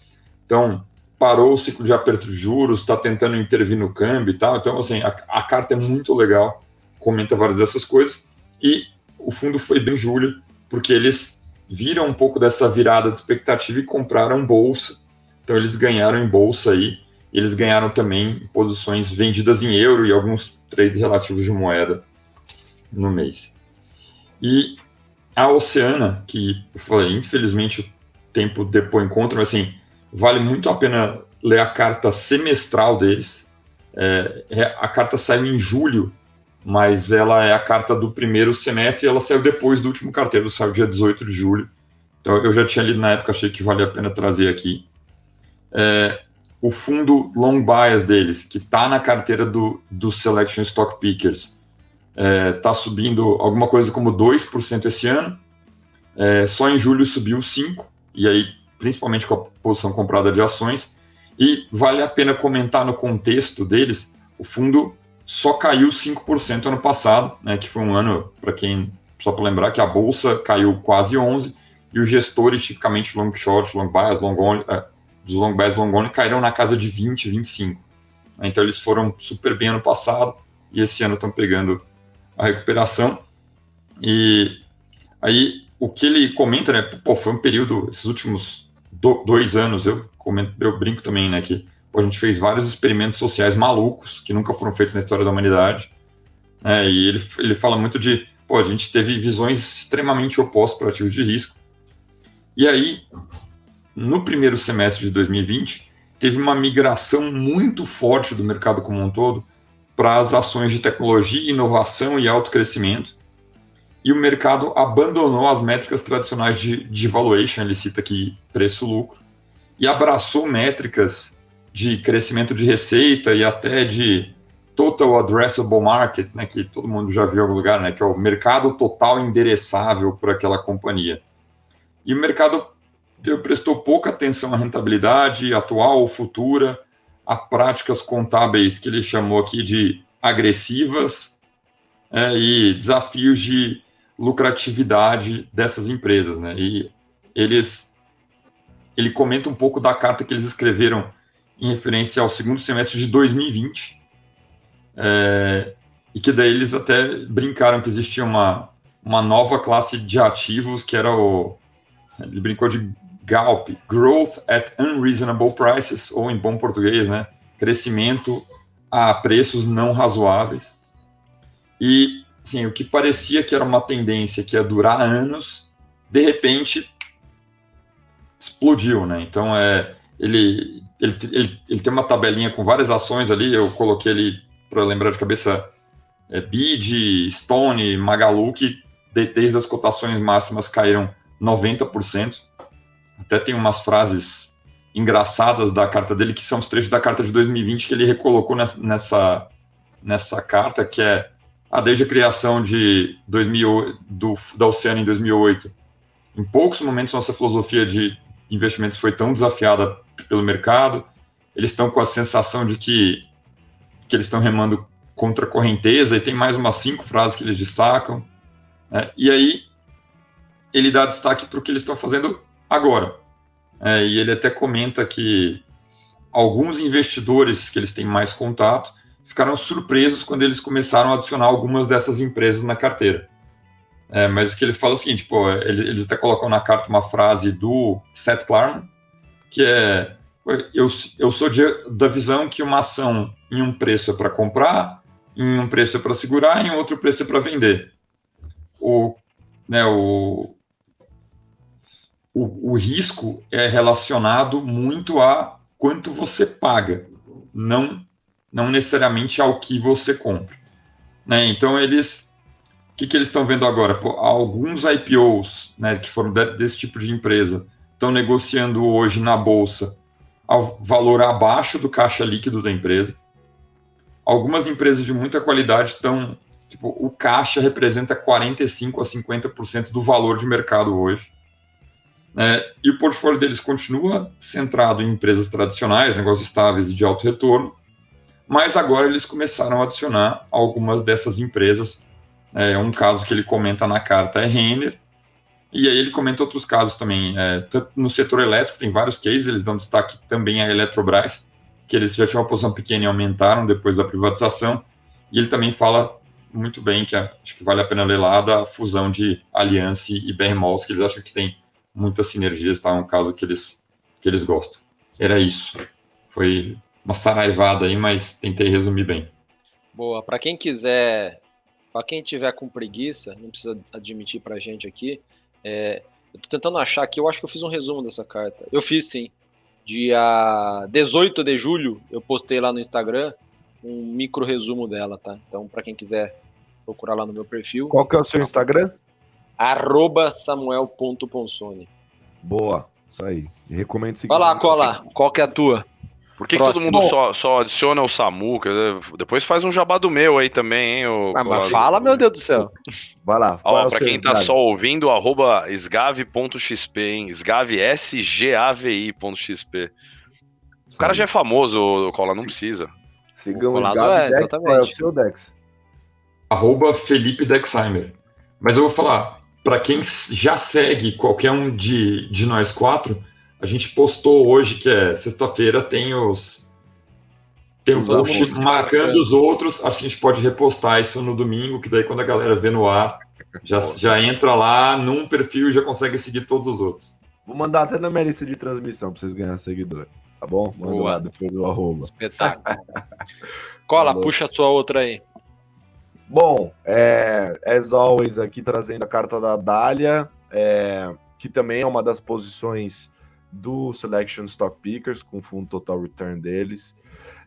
Então, parou o ciclo de aperto de juros, está tentando intervir no câmbio e tal. Então, assim, a carta é muito legal, comenta várias dessas coisas. E o fundo foi bem em julho, porque eles viram um pouco dessa virada de expectativa e compraram bolsa. Então, eles ganharam em bolsa aí. Eles ganharam também em posições vendidas em euro e alguns trades relativos de moeda no mês. E a Oceana, que eu falei, infelizmente o tempo depois encontra, mas assim, vale muito a pena ler a carta semestral deles. A carta saiu em julho, mas ela é a carta do primeiro semestre e ela saiu depois do último carteiro, saiu dia 18 de julho. Então eu já tinha lido na época, achei que valia a pena trazer aqui. O fundo long bias deles, que está na carteira do Selection Stock Pickers, está subindo alguma coisa como 2% esse ano. Só em julho subiu 5%, e aí principalmente com a posição comprada de ações. E vale a pena comentar no contexto deles, o fundo só caiu 5% ano passado, né, que foi um ano, só para lembrar, que a bolsa caiu quase 11%, e os gestores, tipicamente long short, long bias, long only, dos long bias, long only, caíram na casa de 20%, 25%. Então eles foram super bem ano passado, e esse ano estão pegando a recuperação. E aí o que ele comenta, né, foi um período, esses últimos 2 anos, eu brinco também, né, que a gente fez vários experimentos sociais malucos que nunca foram feitos na história da humanidade, né, e ele fala muito de, a gente teve visões extremamente opostas para ativos de risco. E aí, no primeiro semestre de 2020, teve uma migração muito forte do mercado como um todo para as ações de tecnologia, inovação e alto crescimento. E o mercado abandonou as métricas tradicionais de valuation, ele cita aqui preço-lucro, e abraçou métricas de crescimento de receita e até de total addressable market, né, que todo mundo já viu em algum lugar, né, que é o mercado total endereçável por aquela companhia. E o mercado prestou pouca atenção à rentabilidade atual ou futura, a práticas contábeis que ele chamou aqui de agressivas, e desafios de lucratividade dessas empresas, né? E ele comenta um pouco da carta que eles escreveram em referência ao segundo semestre de 2020, e que daí eles até brincaram que existia uma nova classe de ativos que era ele brincou de GALP, Growth at Unreasonable Prices, ou em bom português, né, crescimento a preços não razoáveis. E, assim, o que parecia que era uma tendência que ia durar anos, de repente explodiu, né? Então, ele tem uma tabelinha com várias ações ali, eu coloquei ali para lembrar de cabeça, BID, Stone, Magalu, que desde as cotações máximas caíram 90%. Até tem umas frases engraçadas da carta dele, que são os trechos da carta de 2020 que ele recolocou nessa carta, que é desde a criação de 2008, da Oceana em 2008. Em poucos momentos nossa filosofia de investimentos foi tão desafiada pelo mercado, eles estão com a sensação de que eles estão remando contra a correnteza, e tem mais umas 5 frases que eles destacam, né? E aí ele dá destaque para o que eles estão fazendo agora. E ele até comenta que alguns investidores que eles têm mais contato ficaram surpresos quando eles começaram a adicionar algumas dessas empresas na carteira. Mas o que ele fala é o seguinte, eles até colocam na carta uma frase do Seth Klarman, que é: eu sou da visão que uma ação em um preço é para comprar, em um preço é para segurar, em outro preço é para vender. O risco é relacionado muito a quanto você paga, não necessariamente ao que você compra. Então, o que eles estão vendo agora? Alguns IPOs, que foram desse tipo de empresa, estão negociando hoje na bolsa ao valor abaixo do caixa líquido da empresa. Algumas empresas de muita qualidade estão... o caixa representa 45% a 50% do valor de mercado hoje. E o portfólio deles continua centrado em empresas tradicionais, negócios estáveis e de alto retorno, mas agora eles começaram a adicionar algumas dessas empresas. Um caso que ele comenta na carta é Renner, e aí ele comenta outros casos também. Tanto no setor elétrico, tem vários cases, eles dão destaque também à Eletrobras, que eles já tinham uma posição pequena e aumentaram depois da privatização, e ele também fala muito bem, que acho que vale a pena ler lá, da fusão de Allianz e BR-Malls, que eles acham que tem muitas sinergias, tá? É um caso que eles gostam. Era isso. Foi uma saraivada aí, mas tentei resumir bem. Boa. Para quem tiver com preguiça, não precisa admitir pra gente aqui, eu tô tentando achar aqui, eu acho que eu fiz um resumo dessa carta. Eu fiz, sim. Dia 18 de julho, eu postei lá no Instagram um micro resumo dela, tá? Então, para quem quiser procurar lá no meu perfil. Qual que é o seu Instagram? @samuel.ponsone. Boa, isso aí. Recomendo seguir. Vai lá, Cola. Qual que é a tua? Por que todo mundo só adiciona o Samu? Depois faz um jabá do meu aí também, hein? Mas fala, meu Deus do céu. Vai lá. Pra quem tá só ouvindo, @sgavi.xp, hein? Sgavi, SGAVI.xp. O cara já é famoso, Cola, não precisa. Sigam o Sgavi. Qual é o seu, Dex? @Felipe Dexheimer. Mas eu vou falar, para quem já segue qualquer um de nós quatro, a gente postou hoje, que é sexta-feira, tem um post marcando os outros. Acho que a gente pode repostar isso no domingo, que daí quando a galera vê no ar, já entra lá num perfil e já consegue seguir todos os outros. Vou mandar até na minha lista de transmissão para vocês ganharem seguidor, tá bom? Manda lá depois do @. Espetáculo. Cola, puxa a sua outra aí. Bom, as always, aqui trazendo a carta da Dália, que também é uma das posições do Selection Stock Pickers, com o fundo total return deles.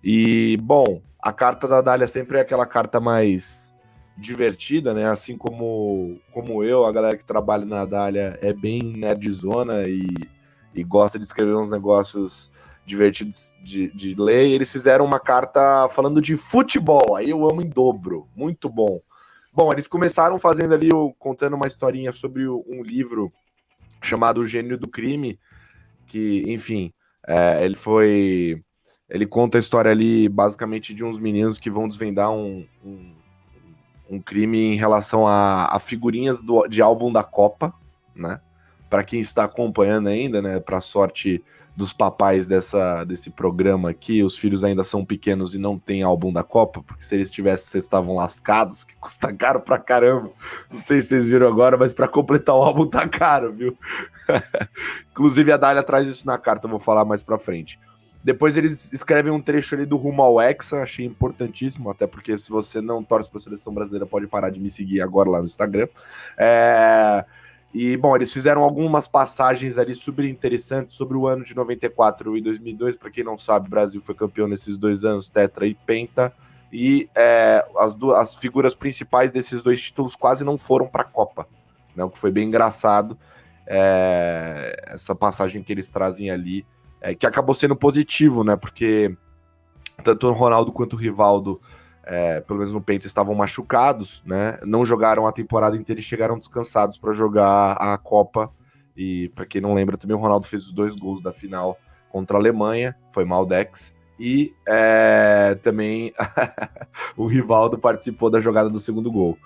E, bom, a carta da Dália sempre é aquela carta mais divertida, né? Assim como eu, a galera que trabalha na Dália é bem nerdzona e gosta de escrever uns negócios divertidos de ler. E eles fizeram uma carta falando de futebol, aí eu amo em dobro, muito bom. Bom, eles começaram fazendo ali, contando uma historinha sobre um livro chamado O Gênio do Crime, que, enfim, ele conta a história ali, basicamente, de uns meninos que vão desvendar um crime em relação a figurinhas de álbum da Copa, né? Para quem está acompanhando ainda, né? Para sorte dos papais desse programa aqui, os filhos ainda são pequenos e não tem álbum da Copa, porque se eles tivessem, vocês estavam lascados, que custa caro pra caramba. Não sei se vocês viram agora, mas para completar o álbum tá caro, viu? Inclusive a Dália traz isso na carta, eu vou falar mais pra frente. Depois eles escrevem um trecho ali do Rumo ao Hexa, achei importantíssimo, até porque se você não torce pra seleção brasileira, pode parar de me seguir agora lá no Instagram. E, bom, eles fizeram algumas passagens ali super interessantes sobre o ano de 94 e 2002. Para quem não sabe, o Brasil foi campeão nesses 2 anos, tetra e penta. E as figuras principais desses 2 títulos quase não foram para a Copa, né? O que foi bem engraçado, essa passagem que eles trazem ali, que acabou sendo positivo, né? Porque tanto o Ronaldo quanto o Rivaldo, pelo menos no Penta, estavam machucados, né? Não jogaram a temporada inteira e chegaram descansados para jogar a Copa. E para quem não lembra, também o Ronaldo fez os 2 gols da final contra a Alemanha, foi Maldex. E também o Rivaldo participou da jogada do segundo gol.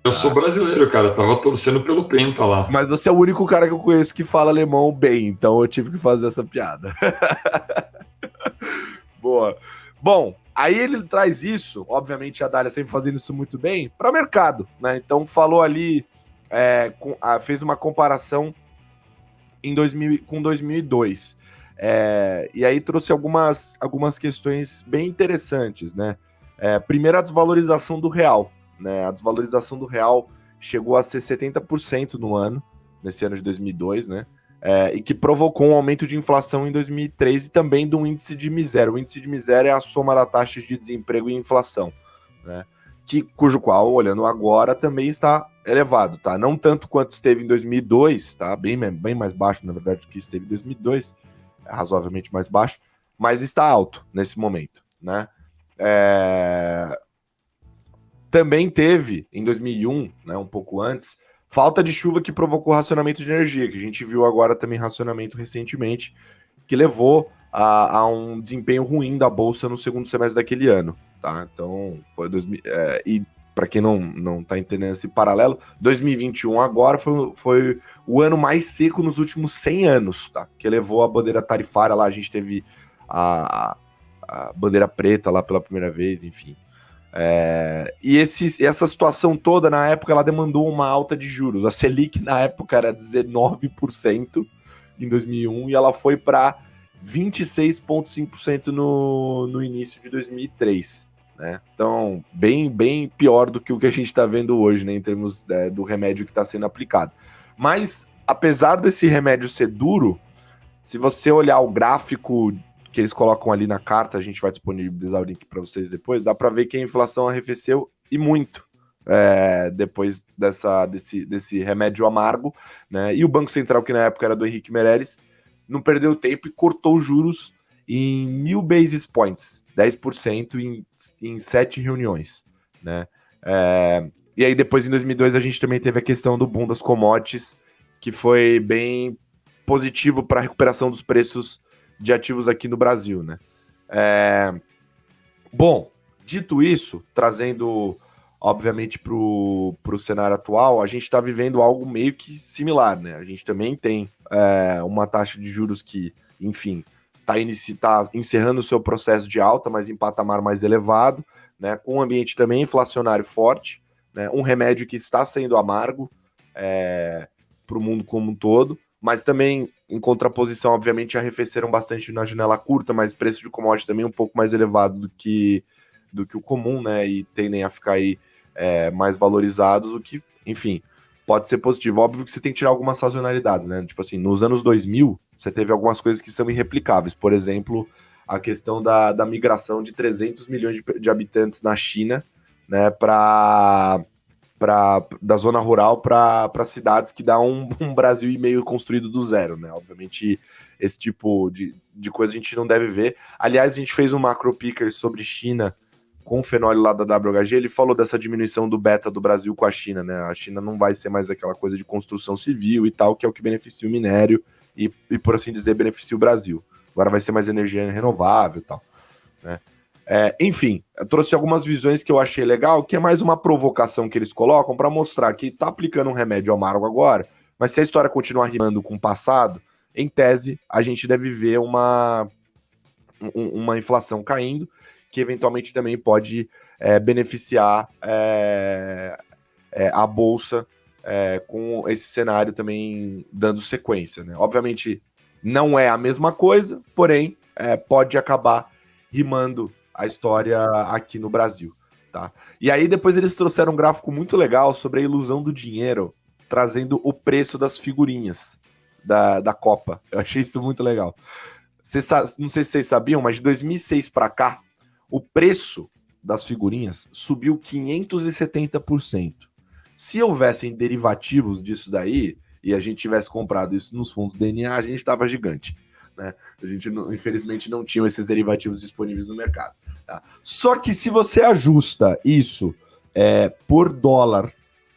Eu sou brasileiro, cara. Tava torcendo pelo Penta lá. Mas você é o único cara que eu conheço que fala alemão bem, então eu tive que fazer essa piada. Boa. Bom, aí ele traz isso, obviamente a Dália sempre fazendo isso muito bem, para o mercado, né? Então falou ali, fez uma comparação com 2002. E aí trouxe algumas questões bem interessantes, né? Primeiro, a desvalorização do real, né? A desvalorização do real chegou a ser 70% no ano, nesse ano de 2002, né? E que provocou um aumento de inflação em 2003 e também do índice de miséria. O índice de miséria é a soma da taxa de desemprego e inflação, né? Cujo qual, olhando agora, também está elevado, tá? Não tanto quanto esteve em 2002, tá? Bem mais baixo, na verdade, do que esteve em 2002, razoavelmente mais baixo, mas está alto nesse momento, né? Também teve, em 2001, né, um pouco antes, falta de chuva que provocou racionamento de energia, que a gente viu agora também racionamento recentemente, que levou a um desempenho ruim da Bolsa no segundo semestre daquele ano, tá? Então, foi e para quem não tá entendendo esse paralelo, 2021 agora foi o ano mais seco nos últimos 100 anos, tá? Que levou a bandeira tarifária lá, a gente teve a bandeira preta lá pela primeira vez, enfim. E essa situação toda, na época, ela demandou uma alta de juros. A Selic, na época, era 19% em 2001 e ela foi para 26,5% no início de 2003. Né? Então, bem pior do que o que a gente está vendo hoje, né, em termos do remédio que está sendo aplicado. Mas, apesar desse remédio ser duro, se você olhar o gráfico que eles colocam ali na carta, a gente vai disponibilizar o link para vocês depois, dá para ver que a inflação arrefeceu e muito depois desse remédio amargo, né? E o Banco Central, que na época era do Henrique Meirelles, não perdeu tempo e cortou os juros em 1.000 basis points, 10% em 7 reuniões, né? E aí depois, em 2002, a gente também teve a questão do boom das commodities, que foi bem positivo para a recuperação dos preços de ativos aqui no Brasil, né? Bom, dito isso, trazendo, obviamente, para o cenário atual, a gente está vivendo algo meio que similar, né? A gente também tem uma taxa de juros que, enfim, está encerrando o seu processo de alta, mas em patamar mais elevado, né? Com um ambiente também inflacionário forte, né? Um remédio que está sendo amargo para o mundo como um todo, mas também, em contraposição, obviamente, arrefeceram bastante na janela curta, mas preço de commodity também um pouco mais elevado do que o comum, né? E tendem a ficar aí mais valorizados, o que, enfim, pode ser positivo. Óbvio que você tem que tirar algumas sazonalidades, né? Tipo assim, nos anos 2000, você teve algumas coisas que são irreplicáveis. Por exemplo, a questão da migração de 300 milhões de habitantes na China, né, da zona rural para cidades que dá um Brasil e meio construído do zero, né? Obviamente, esse tipo de coisa a gente não deve ver. Aliás, a gente fez um macro picker sobre China com o Fenoli lá da WHG, ele falou dessa diminuição do beta do Brasil com a China, né? A China não vai ser mais aquela coisa de construção civil e tal, que é o que beneficia o minério e por assim dizer, beneficia o Brasil. Agora vai ser mais energia renovável e tal, né? Enfim, eu trouxe algumas visões que eu achei legal, que é mais uma provocação que eles colocam para mostrar que tá aplicando um remédio amargo agora, mas se a história continuar rimando com o passado, em tese, a gente deve ver uma inflação caindo, que eventualmente também pode beneficiar a Bolsa com esse cenário também dando sequência, né? Obviamente não é a mesma coisa, porém pode acabar rimando a história aqui no Brasil, tá? E aí depois eles trouxeram um gráfico muito legal sobre a ilusão do dinheiro, trazendo o preço das figurinhas da Copa. Eu achei isso muito legal. Não sei se vocês sabiam, mas de 2006 para cá, o preço das figurinhas subiu 570%. Se houvessem derivativos disso daí, e a gente tivesse comprado isso nos fundos DNA, a gente estava gigante, né? A gente, infelizmente, não tinha esses derivativos disponíveis no mercado. Tá? Só que se você ajusta isso por dólar,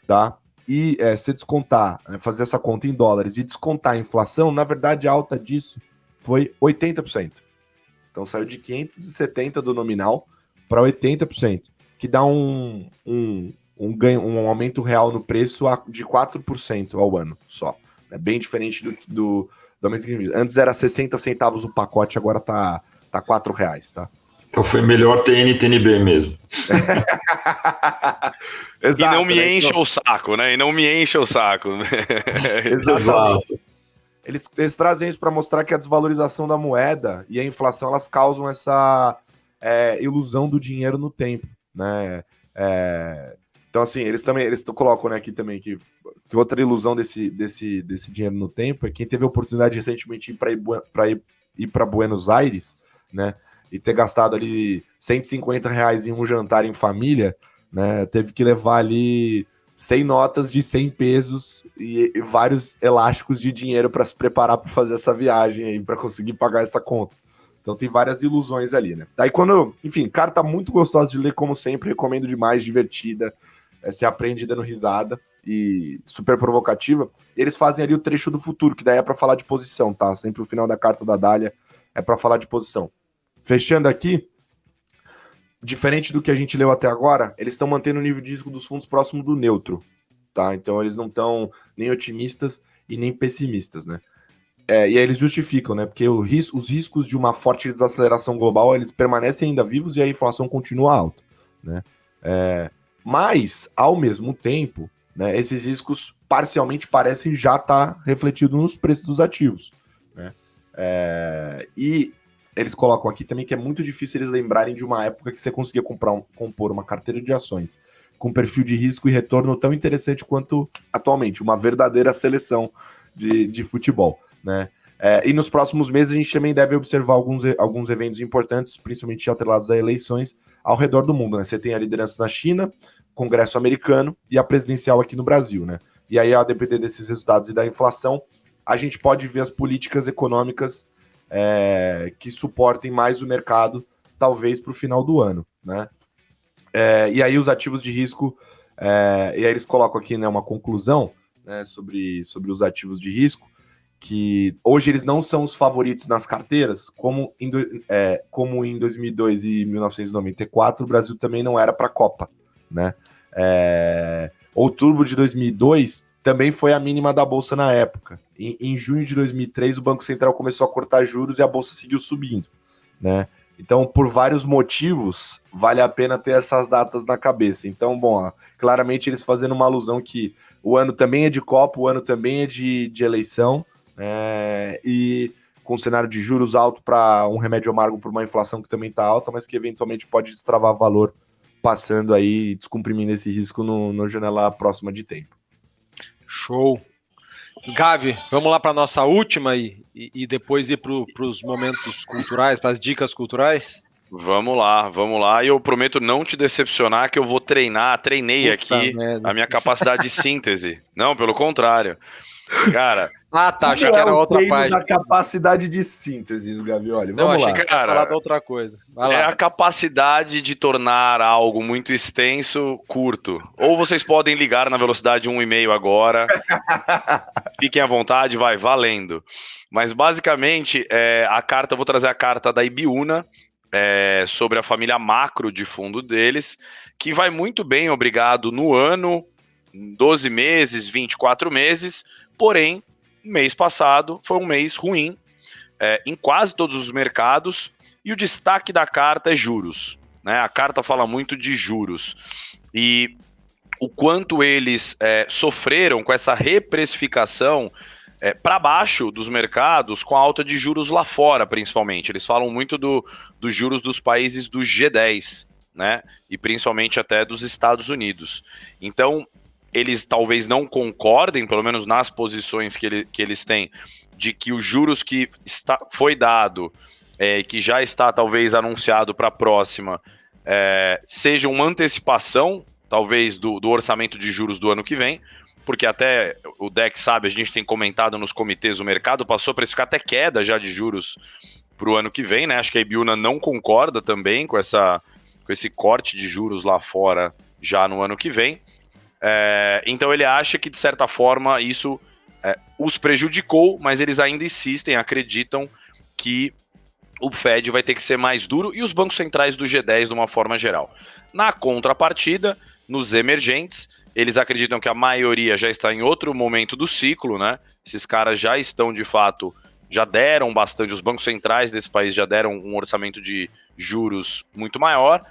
tá? E se descontar, fazer essa conta em dólares e descontar a inflação, na verdade a alta disso foi 80%. Então saiu de 570 do nominal para 80%, que dá um um aumento real no preço de 4% ao ano só. É bem diferente do aumento que antes era 60 centavos o pacote, agora tá R$4, tá? Então foi melhor ter NTNB mesmo. Exato, e não me enche o saco, né? E não me enche o saco. Exato. Eles trazem isso para mostrar que a desvalorização da moeda e a inflação, elas causam essa ilusão do dinheiro no tempo, né? Então, assim, eles colocam, né, aqui também que outra ilusão desse dinheiro no tempo é quem teve a oportunidade recentemente de ir para Buenos Aires, né, e ter gastado ali R$150 em um jantar em família, né, teve que levar ali 100 notas de 100 pesos e vários elásticos de dinheiro para se preparar para fazer essa viagem aí, para conseguir pagar essa conta. Então tem várias ilusões ali, né? Daí enfim, carta muito gostosa de ler, como sempre, recomendo demais, divertida, você aprende dando risada e super provocativa. E eles fazem ali o trecho do futuro, que daí é para falar de posição, tá? Sempre o final da carta da Dália é para falar de posição. Fechando aqui, diferente do que a gente leu até agora, eles estão mantendo o nível de risco dos fundos próximo do neutro, tá? Então eles não estão nem otimistas e nem pessimistas, né? E aí eles justificam, né? Porque os riscos de uma forte desaceleração global, eles permanecem ainda vivos e a inflação continua alta, né? Mas, ao mesmo tempo, né, esses riscos parcialmente parecem já estar refletidos nos preços dos ativos, né? E eles colocam aqui também que é muito difícil eles lembrarem de uma época que você conseguia compor uma carteira de ações com perfil de risco e retorno tão interessante quanto atualmente, uma verdadeira seleção de futebol, né? E nos próximos meses a gente também deve observar alguns eventos importantes, principalmente atrelados a eleições ao redor do mundo, né? Você tem a liderança na China, Congresso americano e a presidencial aqui no Brasil, né? E aí, a depender desses resultados e da inflação, a gente pode ver as políticas econômicas que suportem mais o mercado, talvez para o final do ano, né? E aí os ativos de risco, e aí eles colocam aqui, né, uma conclusão, né, sobre os ativos de risco, que hoje eles não são os favoritos nas carteiras, como em 2002 e 1994 o Brasil também não era para a Copa, né? Outubro de 2002 também foi a mínima da Bolsa na época. Em junho de 2003 o Banco Central começou a cortar juros e a Bolsa seguiu subindo, né? Então, por vários motivos, vale a pena ter essas datas na cabeça. Então, bom, claramente eles fazendo uma alusão que o ano também é de Copa, o ano também é de eleição, e com um cenário de juros alto para um remédio amargo para uma inflação que também está alta, mas que eventualmente pode destravar valor passando aí, descomprimindo esse risco no janela próxima de tempo. Show. Gavi, vamos lá para a nossa última e depois ir para os momentos culturais, para as dicas culturais? Vamos lá. E eu prometo não te decepcionar que eu vou treinei Puta aqui merda. a minha capacidade de síntese. Não, pelo contrário. Cara... tá, achei que era outra página. Da capacidade de síntese, Gavioli. Não, Vamos achei lá. que era falar de outra coisa. Vai lá. É a capacidade de tornar algo muito extenso curto. Ou vocês podem ligar na velocidade 1,5 agora. Fiquem à vontade, vai, valendo. Mas basicamente, eu vou trazer a carta da Ibiúna, sobre a família macro de fundo deles, que vai muito bem, obrigado, no ano, 12 meses, 24 meses, porém, mês passado foi um mês ruim em quase todos os mercados, e o destaque da carta é juros, né? A carta fala muito de juros e o quanto eles sofreram com essa reprecificação para baixo dos mercados, com a alta de juros lá fora, principalmente. Eles falam muito dos juros dos países do G10, né? E principalmente até dos Estados Unidos. Então, eles talvez não concordem, pelo menos nas posições que eles têm, de que os juros que foi dado, que já está talvez anunciado para a próxima, seja uma antecipação, talvez, do orçamento de juros do ano que vem, porque até o Deck sabe, a gente tem comentado nos comitês, o mercado passou a precificar até queda já de juros para o ano que vem, né? Acho que a Ibiúna não concorda também com esse corte de juros lá fora já no ano que vem. Então ele acha que de certa forma isso os prejudicou, mas eles ainda insistem, acreditam que o Fed vai ter que ser mais duro e os bancos centrais do G10 de uma forma geral. Na contrapartida, Nos emergentes, eles acreditam que a maioria já está em outro momento do ciclo, né? Esses caras já estão, de fato, já deram bastante, os bancos centrais desse país já deram um orçamento de juros muito maior,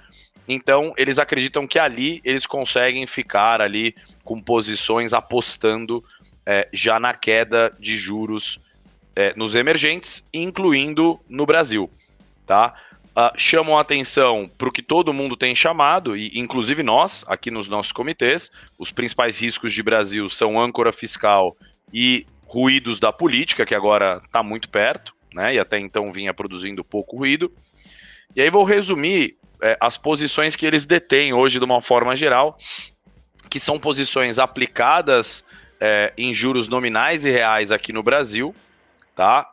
então eles acreditam que ali eles conseguem ficar ali com posições apostando já na queda de juros nos emergentes, incluindo no Brasil, tá? Chamam a atenção para o que todo mundo tem chamado, e inclusive nós, aqui nos nossos comitês, os principais riscos de Brasil são âncora fiscal e ruídos da política, que agora está muito perto, né? E até então vinha produzindo pouco ruído. E aí vou resumir as posições que eles detêm hoje de uma forma geral, que são posições aplicadas em juros nominais e reais aqui no Brasil, tá?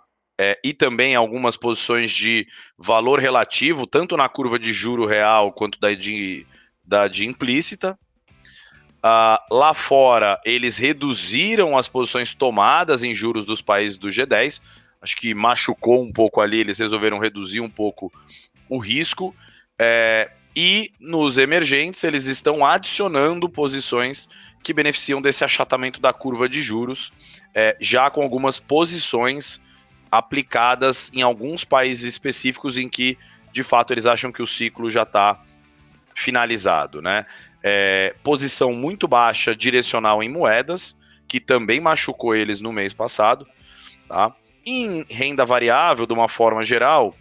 E também algumas posições de valor relativo, tanto na curva de juro real quanto da de implícita. Lá fora, eles reduziram as posições tomadas em juros dos países do G10. Acho que machucou um pouco ali, eles resolveram reduzir um pouco o risco. E nos emergentes, eles estão adicionando posições que beneficiam desse achatamento da curva de juros, já com algumas posições aplicadas em alguns países específicos em que, de fato, eles acham que o ciclo já está finalizado, né? Posição muito baixa direcional em moedas, que também machucou eles no mês passado, tá? Em renda variável, de uma forma geral,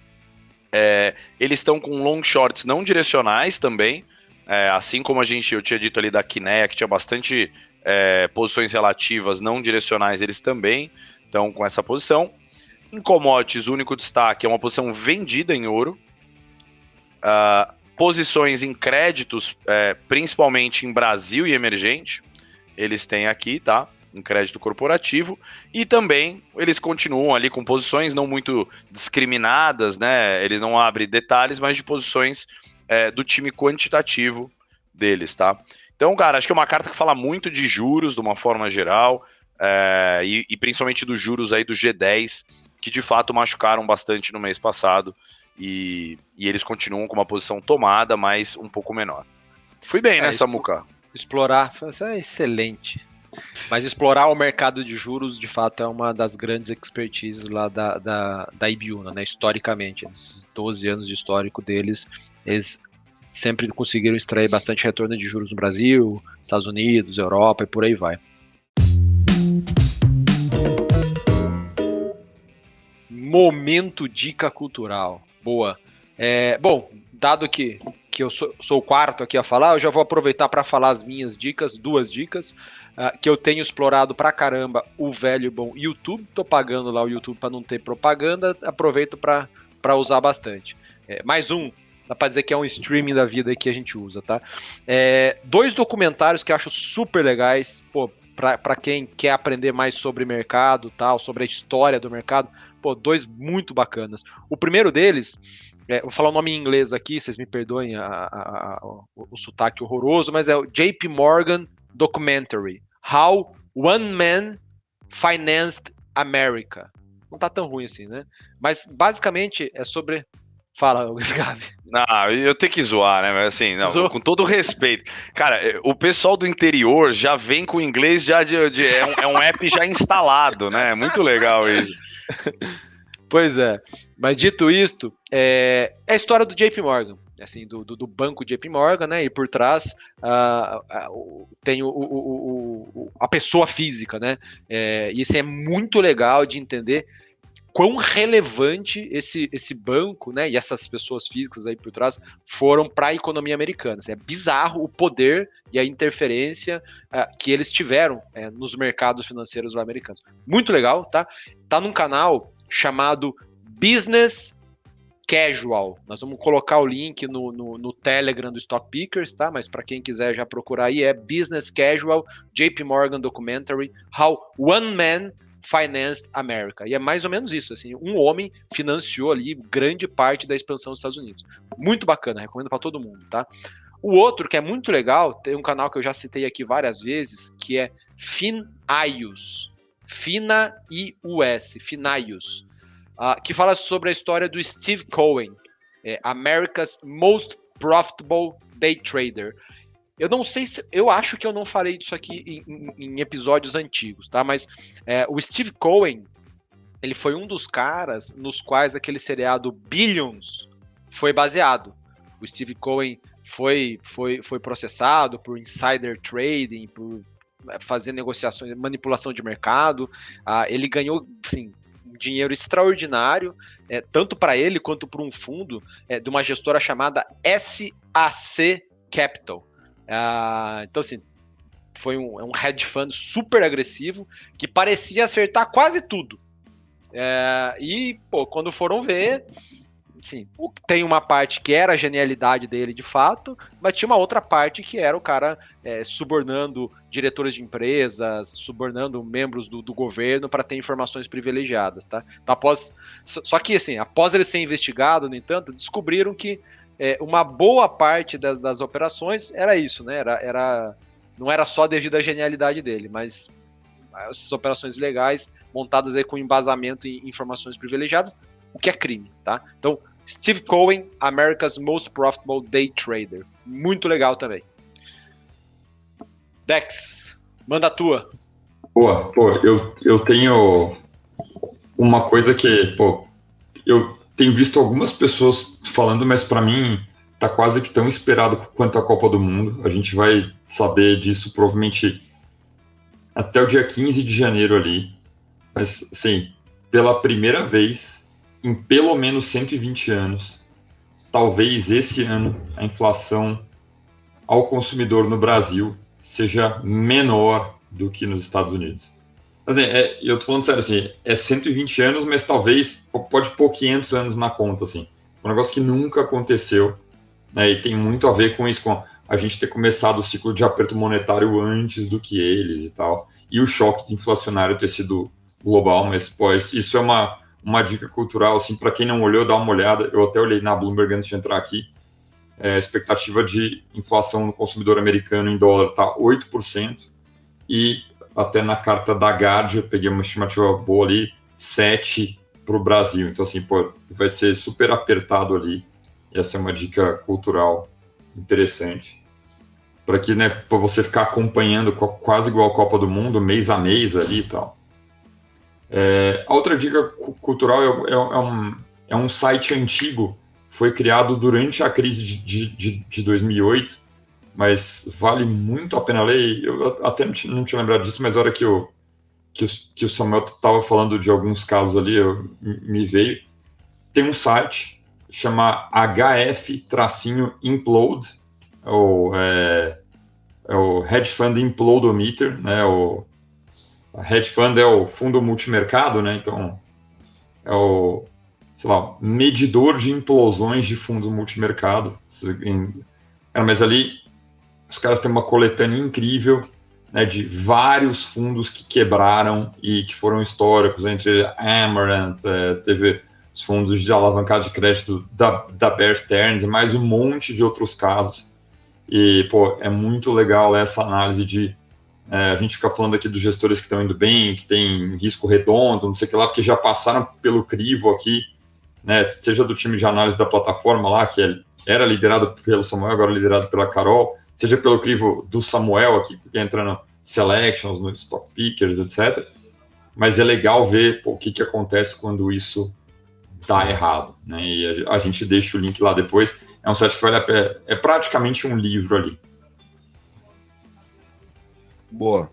eles estão com long shorts não direcionais também, assim como eu tinha dito ali da Kinea, que tinha bastante posições relativas não direcionais, eles também estão com essa posição. Em commodities, o único destaque é uma posição vendida em ouro. Posições em créditos, principalmente em Brasil e emergente, eles têm aqui, tá? Em crédito corporativo. E também eles continuam ali com posições não muito discriminadas, né? Eles não abrem detalhes, mas de posições do time quantitativo deles, tá? Então, cara, acho que é uma carta que fala muito de juros, de uma forma geral, e principalmente dos juros aí do G10, que de fato machucaram bastante no mês passado, e eles continuam com uma posição tomada, mas um pouco menor. Fui bem, né, Samuca? Explorar, é excelente. Mas explorar o mercado de juros, de fato, é uma das grandes expertises lá da Ibiúna, né? Historicamente, esses 12 anos de histórico deles, eles sempre conseguiram extrair bastante retorno de juros no Brasil, Estados Unidos, Europa e por aí vai. Momento dica cultural. Boa. Bom, dado que eu sou o quarto aqui a falar, eu já vou aproveitar para falar as minhas dicas, 2 dicas, que eu tenho explorado pra caramba o velho e bom YouTube. Tô pagando lá o YouTube para não ter propaganda, aproveito para usar bastante. Mais um, dá para dizer que é um streaming da vida que a gente usa, tá? 2 documentários que eu acho super legais, pô, para quem quer aprender mais sobre mercado, tal, sobre a história do mercado. Pô, 2 muito bacanas. O primeiro deles, vou falar o nome em inglês aqui, vocês me perdoem o sotaque horroroso, mas é o JP Morgan Documentary, How One Man Financed America. Não tá tão ruim assim, né? Mas basicamente é sobre... Fala, Gabi. Não, eu tenho que zoar, né? Mas assim, não, com todo respeito. Cara, o pessoal do interior já vem com o inglês já é um app já instalado, né? Muito legal isso. Pois é. Mas dito isto, é a história do JP Morgan, assim, do banco JP Morgan, né? E por trás tem a pessoa física, né? E isso é muito legal de entender quão relevante esse banco, né, e essas pessoas físicas aí por trás foram para a economia americana. É bizarro o poder e a interferência que eles tiveram nos mercados financeiros americanos. Muito legal, tá? Tá num canal chamado Business Casual. Nós vamos colocar o link no Telegram do Stock Pickers, tá? Mas para quem quiser já procurar aí, é Business Casual, JP Morgan Documentary, How One Man Financed America. E é mais ou menos isso, assim, um homem financiou ali grande parte da expansão dos Estados Unidos. Muito bacana, recomendo para todo mundo, tá? O outro que é muito legal, tem um canal que eu já citei aqui várias vezes, que é Finaius, Finaius, Finaius, que fala sobre a história do Steve Cohen, America's Most Profitable Day Trader. Eu não sei se. Eu acho que eu não falei disso aqui em episódios antigos, tá? Mas o Steve Cohen, ele foi um dos caras nos quais aquele seriado Billions foi baseado. O Steve Cohen foi processado por insider trading, por fazer negociações, manipulação de mercado. Ele ganhou, assim, um dinheiro extraordinário, tanto para ele quanto para um fundo de uma gestora chamada SAC Capital. Então, assim, foi um hedge fund super agressivo que parecia acertar quase tudo. E, pô, quando foram ver, assim, tem uma parte que era a genialidade dele de fato, mas tinha uma outra parte que era o cara subornando diretores de empresas, subornando membros do governo para ter informações privilegiadas, tá? Então, só que, assim, após ele ser investigado, no entanto, descobriram que uma boa parte das operações era isso, né? Não era só devido à genialidade dele, mas essas operações legais montadas aí com embasamento em informações privilegiadas, o que é crime, tá? Então, Steve Cohen, America's Most Profitable Day Trader. Muito legal também. Dex, manda a tua. Pô, eu tenho uma coisa que, pô, eu tenho visto algumas pessoas falando, mas para mim tá quase que tão esperado quanto a Copa do Mundo. A gente vai saber disso provavelmente até o dia 15 de janeiro ali. Mas, sim, pela primeira vez em pelo menos 120 anos, talvez esse ano a inflação ao consumidor no Brasil seja menor do que nos Estados Unidos. Assim, eu tô falando sério, assim, 120 anos, mas talvez pode pôr 500 anos na conta, assim. Um negócio que nunca aconteceu, né, e tem muito a ver com isso, com a gente ter começado o ciclo de aperto monetário antes do que eles e tal, e o choque inflacionário ter sido global, mas, pô, isso é uma dica cultural, assim, para quem não olhou, dá uma olhada. Eu até olhei na Bloomberg antes de entrar aqui. A expectativa de inflação no consumidor americano em dólar está 8%, e até na carta da Guardian, eu peguei uma estimativa boa ali, 7% para o Brasil. Então, assim, pô, vai ser super apertado ali. E essa é uma dica cultural interessante. Para que, né, para você ficar acompanhando quase igual a Copa do Mundo, mês a mês ali e tal. A outra dica cultural é um site antigo, foi criado durante a crise de 2008, mas vale muito a pena ler. Eu até não tinha lembrado disso, mas a hora que o Samuel estava falando de alguns casos ali, me veio. Tem um site, chama HF-Implode, é o Hedge Fund Implodometer, né? A hedge fund é o fundo multimercado, né? Então, é o, sei lá, medidor de implosões de fundos multimercado. Mas ali, os caras têm uma coletânea incrível, né, de vários fundos que quebraram e que foram históricos, entre Amaranth, teve os fundos de alavancagem de crédito da Bear Stearns e mais um monte de outros casos. E, pô, é muito legal essa análise de a gente fica falando aqui dos gestores que estão indo bem, que tem risco redondo, não sei o que lá, porque já passaram pelo crivo aqui, né? Seja do time de análise da plataforma lá, que era liderado pelo Samuel, agora liderado pela Carol, seja pelo crivo do Samuel aqui, que entra no Selections, no Stock Pickers, etc. Mas é legal ver o que acontece quando isso dá errado, né? E a gente deixa o link lá depois. É um site que vale a pena, é praticamente um livro ali. Boa.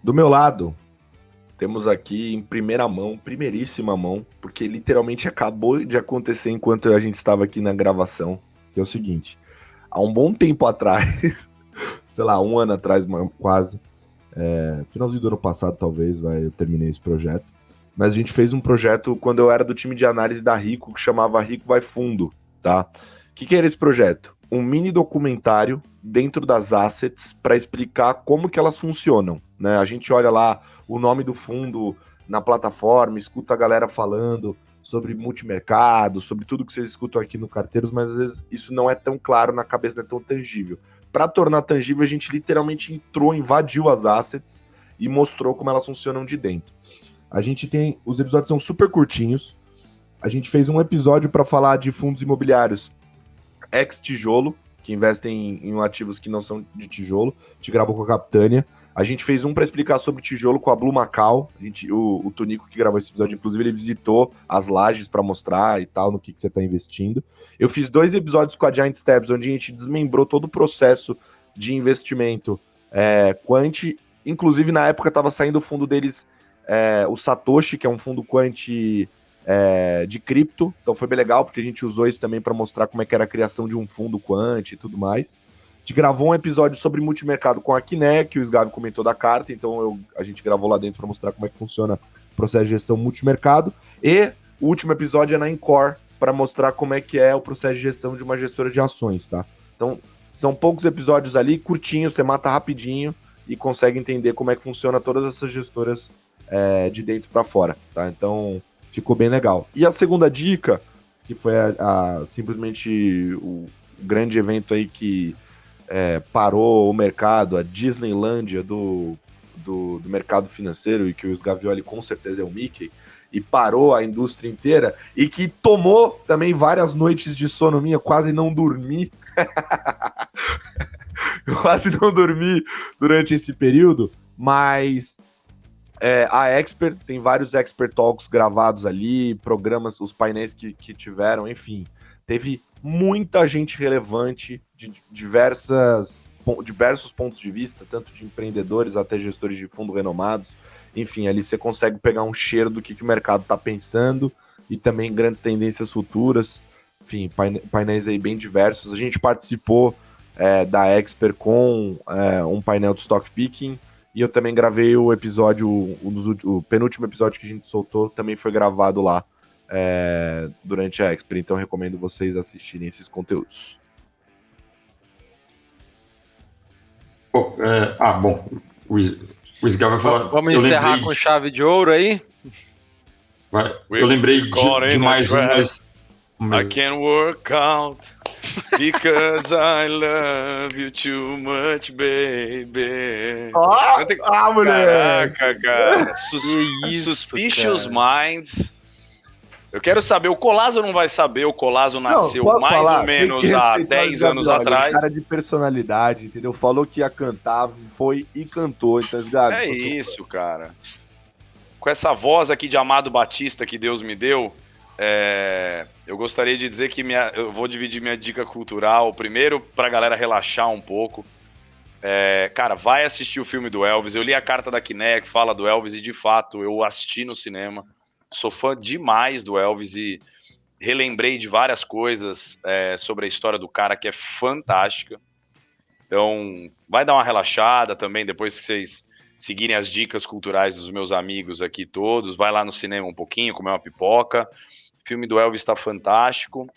Do meu lado, temos aqui em primeira mão, primeiríssima mão, porque literalmente acabou de acontecer enquanto a gente estava aqui na gravação, que é o seguinte: há um bom tempo atrás, sei lá, um ano atrás quase, finalzinho do ano passado talvez, eu terminei esse projeto, mas a gente fez um projeto quando eu era do time de análise da Rico, que chamava Rico Vai Fundo, tá? O que era esse projeto? Um mini documentário dentro das assets para explicar como que elas funcionam, né? A gente olha lá o nome do fundo na plataforma, escuta a galera falando sobre multimercado, sobre tudo que vocês escutam aqui no Carteiros, mas às vezes isso não é tão claro na cabeça, não é tão tangível. Para tornar tangível, a gente literalmente entrou, invadiu as assets e mostrou como elas funcionam de dentro. Os episódios são super curtinhos. A gente fez um episódio para falar de fundos imobiliários ex-tijolo, que investem em ativos que não são de tijolo. A gente gravou com a Capitânia. A gente fez um para explicar sobre tijolo com a Blue Macau. O Tonico que gravou esse episódio, inclusive, ele visitou as lajes para mostrar e tal, no que você está investindo. Eu fiz 2 episódios com a Giant Steps, onde a gente desmembrou todo o processo de investimento quant. Inclusive, na época, estava saindo o fundo deles, o Satoshi, que é um fundo quant de cripto. Então foi bem legal, porque a gente usou isso também para mostrar como é que era a criação de um fundo quant e tudo mais. A gente gravou um episódio sobre multimercado com a Kiné, que o Sgavi comentou da carta, então a gente gravou lá dentro para mostrar como é que funciona o processo de gestão multimercado. E o último episódio é na Encore, para mostrar como é que é o processo de gestão de uma gestora de ações, tá? Então, são poucos episódios ali, curtinhos, você mata rapidinho e consegue entender como é que funciona todas essas gestoras de dentro para fora, tá? Então, ficou bem legal. E a segunda dica, que foi simplesmente o grande evento aí que parou o mercado, a Disneylândia do mercado financeiro, e que o Sgavioli com certeza é o Mickey, e parou a indústria inteira, e que tomou também várias noites de sono minha, quase não dormi. Eu quase não dormi durante esse período, mas a Expert, tem vários Expert Talks gravados ali, programas, os painéis que tiveram, enfim. Teve muita gente relevante de diversos pontos de vista, tanto de empreendedores até gestores de fundo renomados. Enfim, ali você consegue pegar um cheiro do que o mercado está pensando e também grandes tendências futuras. Enfim, painéis aí bem diversos. A gente participou da Expert com um painel de stock picking, e eu também gravei o episódio, o penúltimo episódio que a gente soltou, também foi gravado lá durante a Expert, então recomendo vocês assistirem esses conteúdos. Bom, o Sgavi vai falar. Vamos encerrar com chave de ouro aí? Eu lembrei de mais um, mas... I can't work out because I love you too much, baby. Moleque! Caraca, cara. Suspicious Minds. Eu quero saber, o Colasso não vai saber, o Colasso nasceu mais ou menos há 10 anos atrás. Cara de personalidade, entendeu? Falou que ia cantar, foi e cantou. Então, Sgavi, é isso, cara. Com essa voz aqui de Amado Batista que Deus me deu, eu gostaria de dizer que eu vou dividir minha dica cultural. Primeiro, pra galera relaxar um pouco. Cara, vai assistir o filme do Elvis. Eu li a carta da Kiné que fala do Elvis e, de fato, eu assisti no cinema. Sou fã demais do Elvis e relembrei de várias coisas sobre a história do cara, que é fantástica. Então, vai dar uma relaxada também, depois que vocês seguirem as dicas culturais dos meus amigos aqui todos. Vai lá no cinema um pouquinho, comer uma pipoca. O filme do Elvis está fantástico.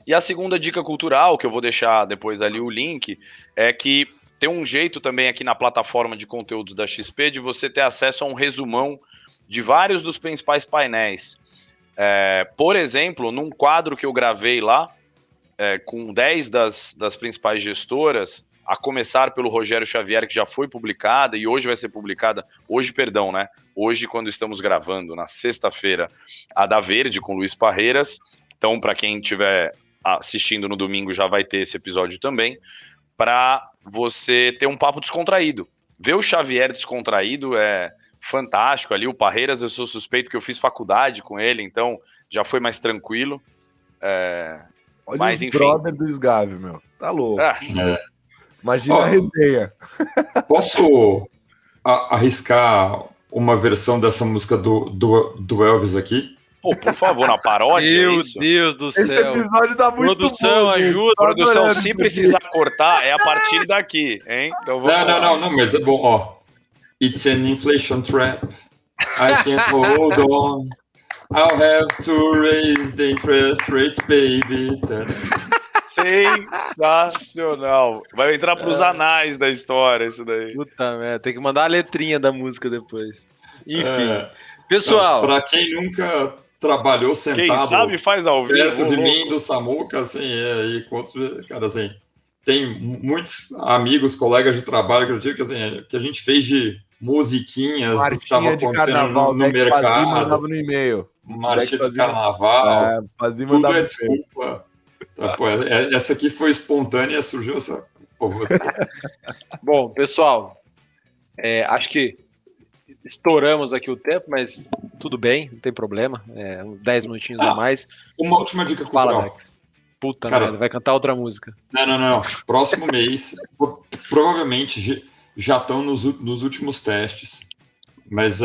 E a segunda dica cultural, que eu vou deixar depois ali o link, é que tem um jeito também aqui na plataforma de conteúdos da XP de você ter acesso a um resumão de vários dos principais painéis. Por exemplo, num quadro que eu gravei lá, com 10 das principais gestoras, a começar pelo Rogério Xavier, que já foi publicada, e hoje vai ser publicada, hoje, quando estamos gravando, na sexta-feira, a da Verde, com Luiz Parreiras. Então, para quem estiver assistindo no domingo, já vai ter esse episódio também, para você ter um papo descontraído. Ver o Xavier descontraído é fantástico ali. O Parreiras, eu sou suspeito que eu fiz faculdade com ele, então já foi mais tranquilo. Olha, mas o enfim, brother do Sgavi, meu. Tá louco. Imagina a Ó, resenha. Posso arriscar uma versão dessa música do Elvis aqui? Pô, por favor, na paródia, Meu isso? Deus do Esse céu. episódio tá muito Produção, bom, gente. ajuda. Tô Produção, adorando se isso precisar cortar, é a partir daqui, hein? Então vamos lá. Não, mas é bom, ó. It's an inflation trap. I can't hold on. I'll have to raise the interest rates, baby. Sensacional. Vai entrar pros anais da história isso daí. Puta merda, tem que mandar a letrinha da música depois. Enfim, pessoal. Pra quem nunca trabalhou Quem sentado sabe faz ao vivo. perto de mim, do Samuca, assim, e com outros, cara, assim, tem muitos amigos, colegas de trabalho que eu tive, que a gente fez de musiquinhas do que estava acontecendo no mercado. Mandava no e-mail. Marchinha de carnaval, fazia tudo mandava é no e-mail. desculpa. Pô, essa aqui foi espontânea, surgiu essa. Pô, Bom, pessoal, acho que estouramos aqui o tempo, mas tudo bem, não tem problema. 10 minutinhos a mais. Uma última dica Fala, cultural. Dex. Puta Cara, merda, vai cantar outra música. Não. Próximo mês, provavelmente já estão nos últimos testes, mas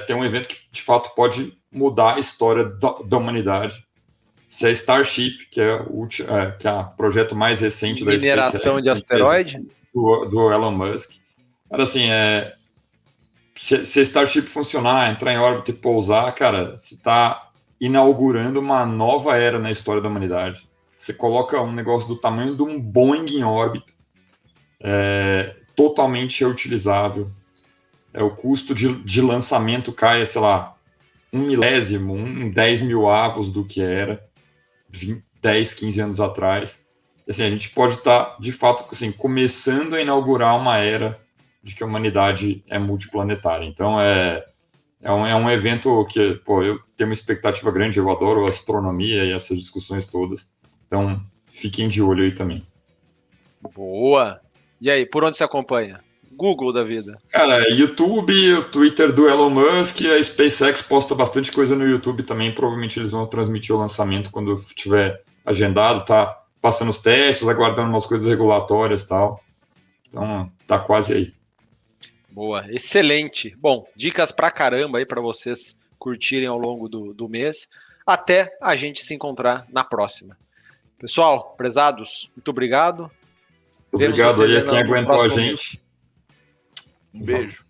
tem um evento que de fato pode mudar a história da humanidade. Se é Starship, que é o projeto mais recente da Mineração SpaceX, de asteroide? do Elon Musk. Mas assim, se Starship funcionar, entrar em órbita e pousar, cara, você está inaugurando uma nova era na história da humanidade. Você coloca um negócio do tamanho de um Boeing em órbita, totalmente reutilizável. O custo de lançamento cai, sei lá, 10 mil avos do que era 10, 15 anos atrás. Assim, a gente pode estar, de fato, assim, começando a inaugurar uma era de que a humanidade é multiplanetária. Então, é um evento que, eu tenho uma expectativa grande, eu adoro astronomia e essas discussões todas. Então, fiquem de olho aí também. Boa! E aí, por onde você acompanha? Google da vida. Cara, YouTube, o Twitter do Elon Musk, a SpaceX posta bastante coisa no YouTube também. Provavelmente eles vão transmitir o lançamento quando tiver agendado, tá passando os testes, aguardando umas coisas regulatórias e tal. Então, tá quase aí. Boa, excelente. Bom, dicas pra caramba aí pra vocês curtirem ao longo do mês. Até a gente se encontrar na próxima. Pessoal, prezados, muito obrigado. Obrigado aí a quem aguentou a gente. Um beijo.